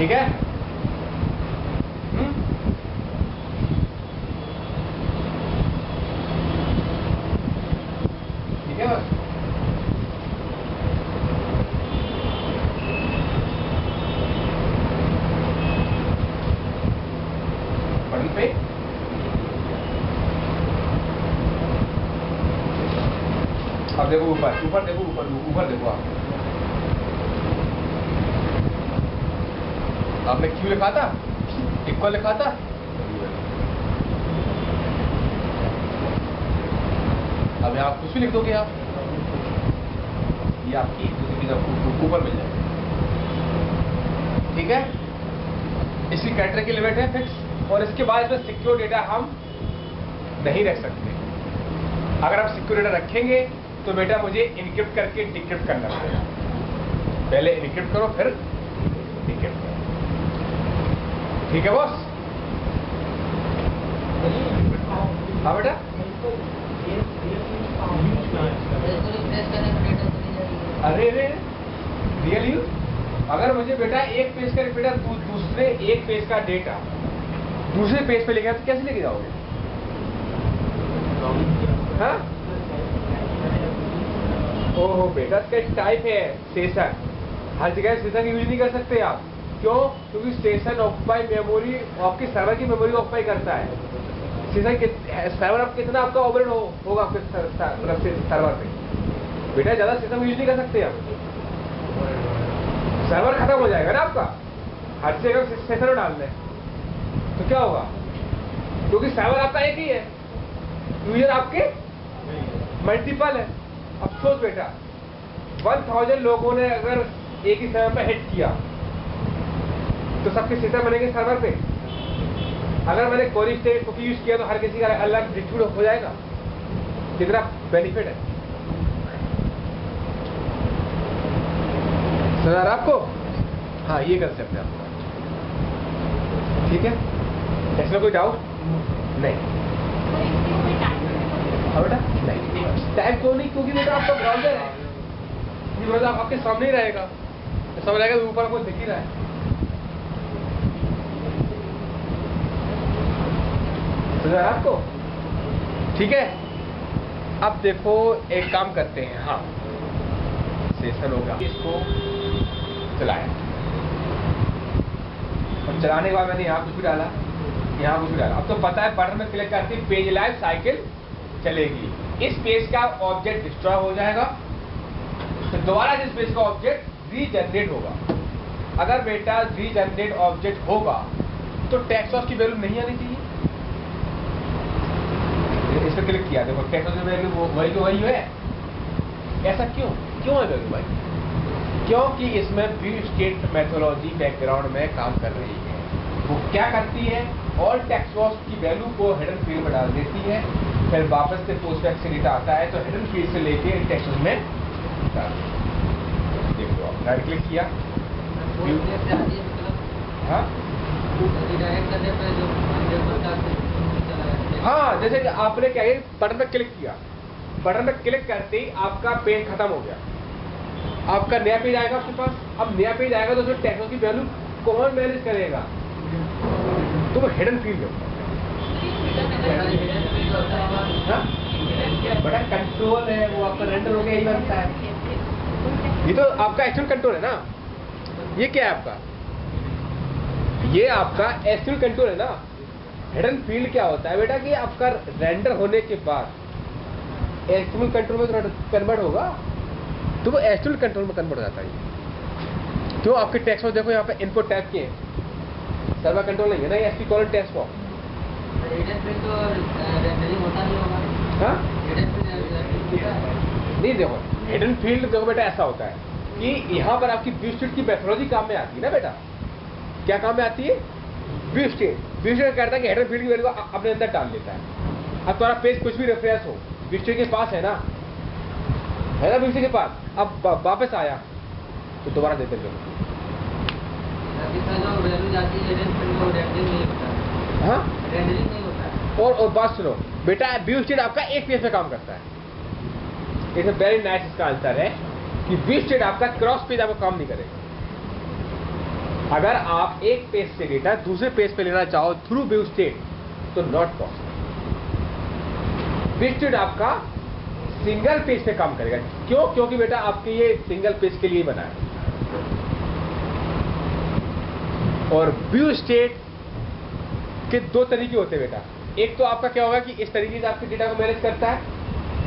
ठीक है, ठीक है बस। बटन पे अब देखो ऊपर, ऊपर देखो, ऊपर देखो आप, आपने क्यों लिखा था, इक्वल लिखा था, अब यहाँ कुछ भी लिख दोगे आप, ये आपकी ऊपर मिल जाएगी। ठीक है, इसकी कैरेक्टर की लिमिट है फिक्स, और इसके बाद इसमें सिक्योर डेटा हम नहीं रख सकते। अगर आप सिक्योर डेटा रखेंगे तो बेटा मुझे इनक्रिप्ट करके डिक्रिप्ट करना पड़ेगा, पहले इनक्रिप्ट करो फिर डिक्रिप्ट करो। ठीक है बॉस, हाँ बेटा, अरे रे रियल यूज, अगर मुझे बेटा एक पेज का बेटा दूसरे एक पेज का डेटा दूसरे पेज पे लेके तो कैसे लेके जाओगे, हाँ ओहो बेटा, इसका टाइप है सेशन। हर जगह सेशन यूज नहीं कर सकते आप। क्यों? क्योंकि सेशन ऑक्यूपाई मेमोरी, आपकी सर्वर की मेमोरी ऑक्यूपाई करता है। सेशन सर्वर आप कितना आपका ओवरहेड होगा आपके सर्वर पे बेटा, ज्यादा सेशन यूज नहीं कर सकते आप, सर्वर खत्म हो जाएगा ना आपका। हर जगह सेशन डालना है तो क्या होगा? क्योंकि सर्वर आपका एक ही है, यूजर आपके मल्टीपल है। अब सोच बेटा, 1000 लोगों ने अगर एक ही सर्वर पर हिट किया तो सबके सेशन बनेंगे सर्वर पे। अगर मैंने क्वेरी स्टेट कुकी यूज किया तो हर किसी का अलग डिस्ट्रीब्यूट हो जाएगा। कितना बेनिफिट है सर आपको? हाँ, ये कंसेप्ट है आपका, ठीक है? इसमें कोई डाउट नहीं? हाँ बेटा, नहीं टाइम क्यों नहीं? क्योंकि बेटा आपका ब्राउजर है, ये ब्राउजर आपके सामने ही रहेगा, समझ आएगा, ऊपर आपको दिख ही रहा है। आपको ठीक है? अब देखो एक काम करते हैं, हाँ सेशन होगा, इसको चलाया और चलाने के बाद मैंने यहाँ कुछ भी डाला, यहाँ कुछ भी डाला। अब तो पता है बटन में क्लिक करके पेज लाइफ साइकिल चलेगी। इस पेज का ऑब्जेक्ट डिस्ट्रॉय हो जाएगा तो दोबारा इस पेज का ऑब्जेक्ट रीजनरेट होगा। अगर बेटा रीजनरेट ऑब्जेक्ट होगा तो टेक्स्ट बॉक्स की वैल्यू नहीं आनी चाहिए। इस पर क्लिक किया, देखो टेक्स्ट बॉक्स की वैल्यू वही तो वही है। ऐसा क्यों है वैल्यू भाई? क्योंकि इसमें व्यू स्टेट मेथोडोलॉजी बैकग्राउंड में काम कर रही है। वो क्या करती है? ऑल टेक्स्ट बॉक्स की वैल्यू को हिडन फील्ड में डाल देती है, फिर वापस से पोस्टफिक्स से डेटा आता है तो हिडन फील्ड से लेके टेक्स्ट बॉक्स में डाल देती है। देखो आप राइट क्लिक किया, हाँ जैसे कि आपने क्या है, बटन पे क्लिक किया, बटन पे क्लिक करते ही आपका पेज खत्म हो गया, आपका नया पेज आएगा आपके पास। अब नया पेज आएगा तो उसमें टेक्स्ट की वैल्यू कौन मैनेज करेगा? तो वो हिडन फील्ड होगा। बड़ा कंट्रोल है, वो आपका रेंडर हो गया, यही बनता है। ये तो आपका एक्चुअल कंट्रोल है ना। ये क्या है आपका? ये आपका एक्चुअल कंट्रोल है ना। हिडन फील्ड क्या होता है बेटा कि आपका रेंडर होने के बाद एक्चुअल कंट्रोल में कन्वर्ट होगा तो वो एक्चुअल कंट्रोल में कन्वर्ट हो जाता है। क्यों? आपके टेक्स्ट में देखो यहाँ पे इनपुट टैब किए हैं, सर्वर कंट्रोल नहीं है ना, ये एसपी कॉलन टेक्स्ट बॉक्स। हाँ नहीं, देखो हिडन फील्ड देखो बेटा ऐसा होता है कि यहाँ पर आपकी व्यू स्टेट की मेथोडोलॉजी काम में आती है ना बेटा। क्या काम में आती है? व्यू स्टेट कहता है कि हिडन फील्ड की वैल्यू को अपने अंदर डाल लेता है। अब तुम्हारा पेज कुछ भी रेफरेंस हो, व्यू स्टेट के पास है ना व्यू स्टेट के पास। अब वापस आया तो दोबारा देते चलो। हाँ और बात सुनो बेटा, व्यू स्टेट आपका एक पेज पे काम करता है। इट्स अ वेरी नाइस, इसका आंसर है कि व्यू स्टेट आपका क्रॉस पेज आपका काम नहीं करेगा। अगर आप एक पेज से डेटा दूसरे पेज पे लेना चाहो थ्रू व्यू स्टेट तो नॉट पॉसिबल। व्यू स्टेट आपका सिंगल पेज पे काम करेगा। क्यों? क्योंकि बेटा आपके ये सिंगल पेज के लिए बना है। और व्यू स्टेट के दो तरीके होते हैं बेटा। एक तो आपका क्या होगा कि इस तरीके से आपके डेटा को मैनेज करता है।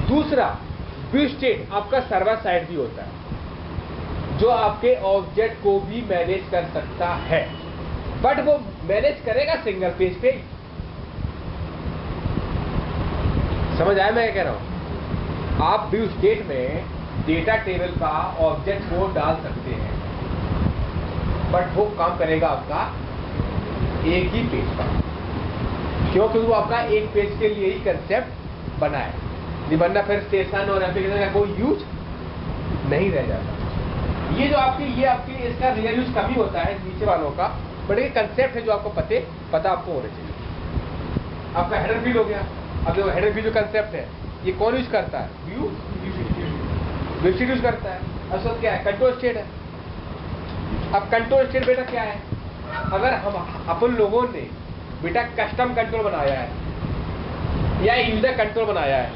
दूसरा, व्यू स्टेट आपका सर्वर साइड भी होता है जो आपके ऑब्जेक्ट को भी मैनेज कर सकता है, बट वो मैनेज करेगा सिंगल पेज पे। समझ आया मैं क्या कह रहा हूं? आप व्यू स्टेट में डेटा टेबल का ऑब्जेक्ट को डाल सकते हैं, बट वो काम करेगा आपका एक ही पेज पर। क्यों? क्योंकि वो आपका एक पेज के लिए ही कंसेप्ट बना है, नहीं बनना फिर सेशन और एप्लीकेशन का कोई यूज नहीं रह जाता। ये जो आपकी इसका रियल यूज कभी होता है नीचे वालों का, बट ये कंसेप्ट है जो आपको पता आपको होना चाहिए। आपका हेडर फील्ड हो गया। अब जो हेडर फील्ड जो कंसेप्ट है ये कौन यूज करता है? व्यू स्टेट यूज करता है। अब सब क्या है? कंट्रोल स्टेट है। अब कंट्रोल स्टेट बेटा क्या है? अगर हम अपन लोगों ने बेटा कस्टम कंट्रोल बनाया है, या यूजर कंट्रोल बनाया है,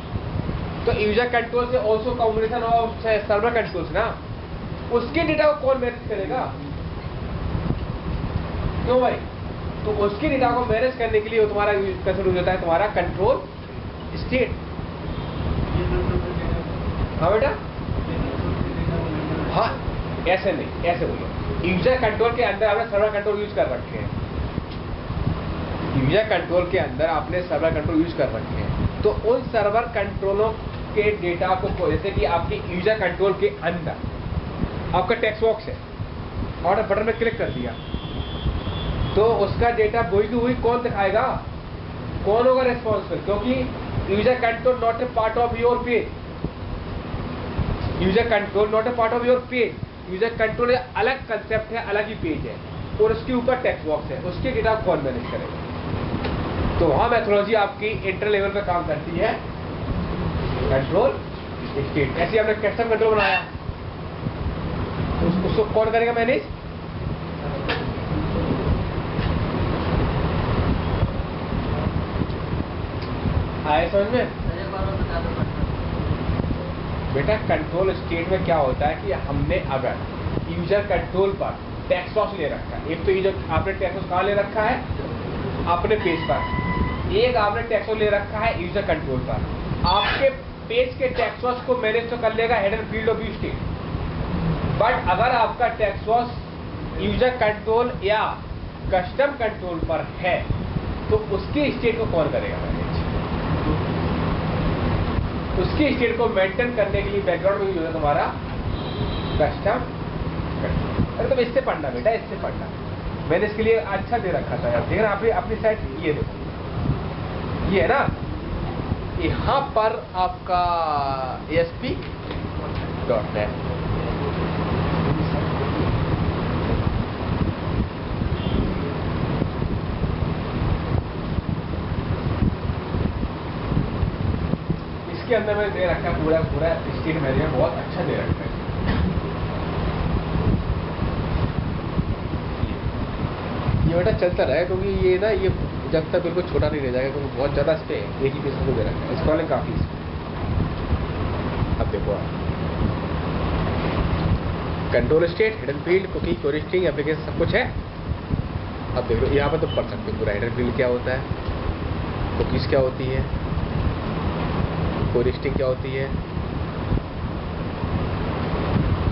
तो यूजर कंट्रोल से also combination of server controls ना, उसके डेटा को कौन मैनेज करेगा? क्यों भाई? तो उसके डेटा को मैनेज करने के लिए वो तुम्हारा कंसिडर होता है तुम्हारा कंट्रोल स्टेट। हाँ बेटा, हाँ ऐसे नहीं, ऐसे बोलो। यूजर कंट्रोल के अंदर आपने सर्वर कंट्रोल यूज कर रखे हैं, यूजर कंट्रोल के अंदर आपने सर्वर कंट्रोल यूज कर रखे हैं, तो उन सर्वर कंट्रोलों के डेटा को, जैसे कि आपके यूजर कंट्रोल के अंदर आपका टेक्स्ट बॉक्स है, ऑर्डर बटन में क्लिक कर दिया, तो उसका डेटा वही की वही कौन दिखाएगा? कौन होगा रिस्पॉन्सिबल? क्योंकि user control not a part of your page, user control not a part of your page. User control अलग कंसेप्ट है, अलग ही पेज है, और उसके ऊपर टेक्स्ट बॉक्स है, उसके डेटा कौन मैनेज करेगा? तो वहां मैथोलॉजी आपकी इंटर लेवल पे काम करती है, कंट्रोल स्टेट। ऐसे आपने कस्टम कंट्रोल बनाया, उसको कौन करेगा मैनेज? आए समझ में? बेटा कंट्रोल स्टेट में क्या होता है कि हमने अगर यूजर कंट्रोल पर टेक्स्ट बॉक्स ले रखा है, एक तो ये जो आपने टेक्स्ट बॉक्स कहाँ ले रखा है? अपने पेज पर। एक आपने टेक्स्ट बॉक्स ले रखा है यूजर कंट्रोल पर। आपके पेज के टेक्स्ट बॉक्स को मैनेज तो कर लेगा header field of view state, but अगर आपका टेक्स्ट बॉक्स यूजर कंट्रोल या कस्टम कंट्रोल पर है, तो उसके स्टेट को कौन करेगा मैनेज? उसकी स्टेट को मेंटेन करने के लिए बैकग्राउंड में यूज है तुम्हारा कस्टम कंट्रोल। अरे तुम इससे पढ़ना बेटा, इससे पढ़ना, मैंने इसके लिए अच्छा दे रखा था यार। देख रहे हैं अपनी साइड, ये देखो, ये है ना, यहाँ पर आपका ASP.NET, इसके अंदर मैंने दे रखा है पूरा स्टेट मैनेजमेंट, बहुत अच्छा दे रखा है। ये बेटा चलता रहा है, क्योंकि ये ना, ये जब तक बिल्कुल छोटा नहीं रह जाएगा, क्योंकि बहुत ज़्यादा इस पे एक ही पेज को दे रखा है, स्क्रॉलिंग काफ़ी। अब देखो आप control state, hidden field, cookie, query string, application, सब कुछ है। अब देखो यहाँ पर तो पढ़ सकते हो पूरा। हिडन फील्ड क्या होता है, कुकीज़ क्या होती है, क्वेरी स्ट्रिंग क्या होती है,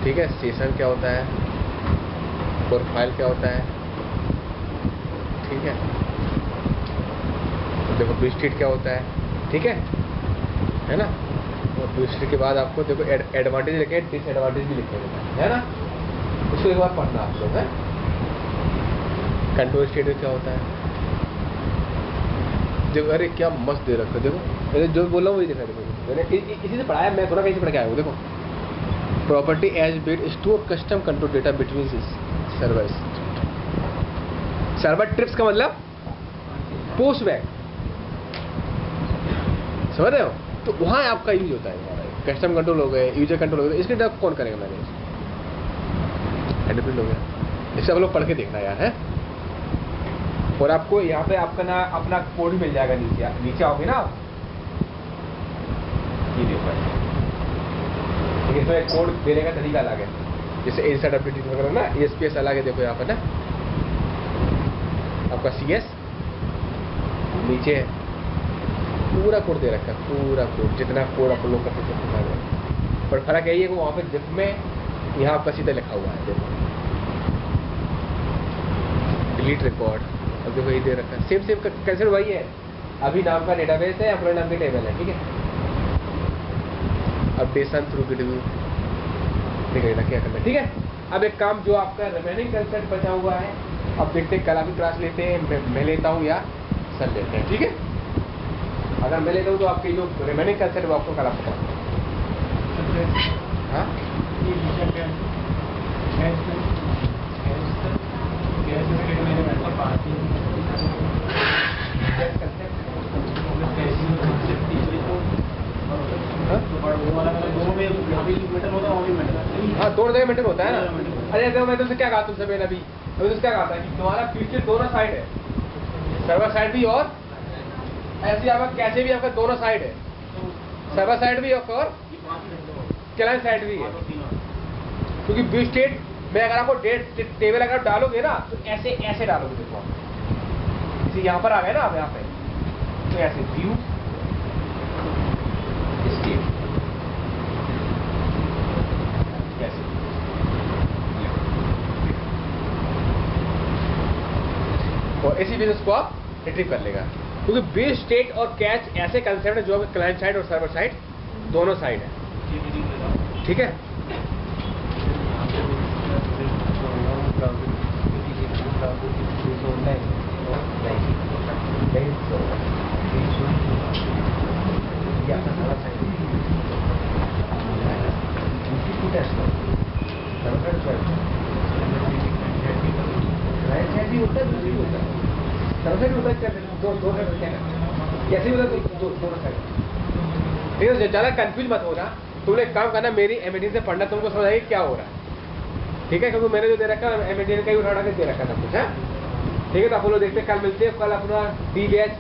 ठीक है, सेशन क्या होता है, प्रोफाइल क्या होता है, ठीक है, देखो व्यू स्टेट क्या होता है, ठीक है ना। और व्यू स्टेट के बाद आपको देखो एडवांटेज लिखे, डिसएडवांटेज भी लिखे है ना, उसको एक बार पढ़ना आप लोग है। कंट्रोल स्टेट क्या होता है, देखो, अरे क्या मस्त दे रखा है, देखो मैंने जो बोला वही देखा, देखो मैंने इसी से पढ़ाया, मैं थोड़ा कहीं से पढ़ के आया हूँ। देखो property as bit store custom control data between servers. Server trips का मतलब पोस्ट बैक, समझ रहे हो? तो वहाँ आपका यूज होता है, कस्टम कंट्रोल हो गए, यूजर कंट्रोल हो गए, इसके डेटा कौन करेगा मैनेज? हेडर हो गया। इससे आप लोग पढ़ के देखना यार है। और आपको यहाँ पे आपका ना अपना कोड भी मिल जाएगा, नीचे आओगे ना, ये देखो, लेकिन इसमें कोड देने का तरीका अलग है, जैसे इनसाइड अपडेट वगैरह ना, ASPS अलग है। देखो यहाँ पर ना आपका CS नीचे है, पूरा कोड दे रखा है, पूरा कोड, जितना कोड आप लोग करते हैं, पर फर्क यही है कि वहाँ पे जिप में यहाँ आपका सीधा लिखा हुआ है, देखो डिलीट रिकॉर्ड। अब देखो ये दे रखा है, सेम कंसेप्ट वही है। अभी नाम का डेटाबेस है, अपने नाम के टेबल है, ठीक है। अपडेशन थ्रू गिटव्यू देखना क्या करना है, ठीक है। अब एक काम जो आपका रिमेनिंग कंसेप्ट बचा हुआ है, अब देखते हैं कल आप क्लास लेते हैं, मैं लेता हूँ या सर लेते हैं, ठीक है। अगर मैं लेता हूँ तो आपके जो रिमेनिंग कंसेप्ट वो आपको कल आपको हाँ हाँ, 2 जगह मेंटेन होता है ना। अरे देखो मैं तुमसे क्या कहा, तुमसे मैंने अभी तुमसे क्या कहा था कि तुम्हारा फीचर दोनों साइड है, सर्वर साइड भी और ऐसे ही आपका कैसे भी आपका दोनों साइड है, सर्वर साइड भी है और ये 5 ही घंटे हो क्लाइंट साइड भी है। 3 क्योंकि व्यू स्टेट में अगर आपको डेट टेबल अगर डालोगे ना तो ऐसे ऐसे डालोगे, देखो आप जैसे यहाँ पर आ गए ना आप यहाँ पे, तो ऐसे व्यू स्टेट ऐसे, और इसी बिजनेस को आप रिट्रीव कर लेगा। क्योंकि व्यू स्टेट और कैच ऐसे कंसेप्ट है जो क्लाइंट साइड और सर्वर साइड दोनों साइड है, ठीक है। कैसे होता है दोनों साइड, ठीक है। ज़्यादा कंफ्यूज मत होना, तुमने एक काम करना, मेरी एमएडी से पढ़ना, तुमको समझ आएगी क्या हो रहा है, ठीक है। क्योंकि मैंने जो दे रखा है एमएडी ने कहीं उठा के दे रखा था कुछ है, ठीक है। तो आप लोग देखते हैं, कल मिलते हैं, कल अपना डी बैच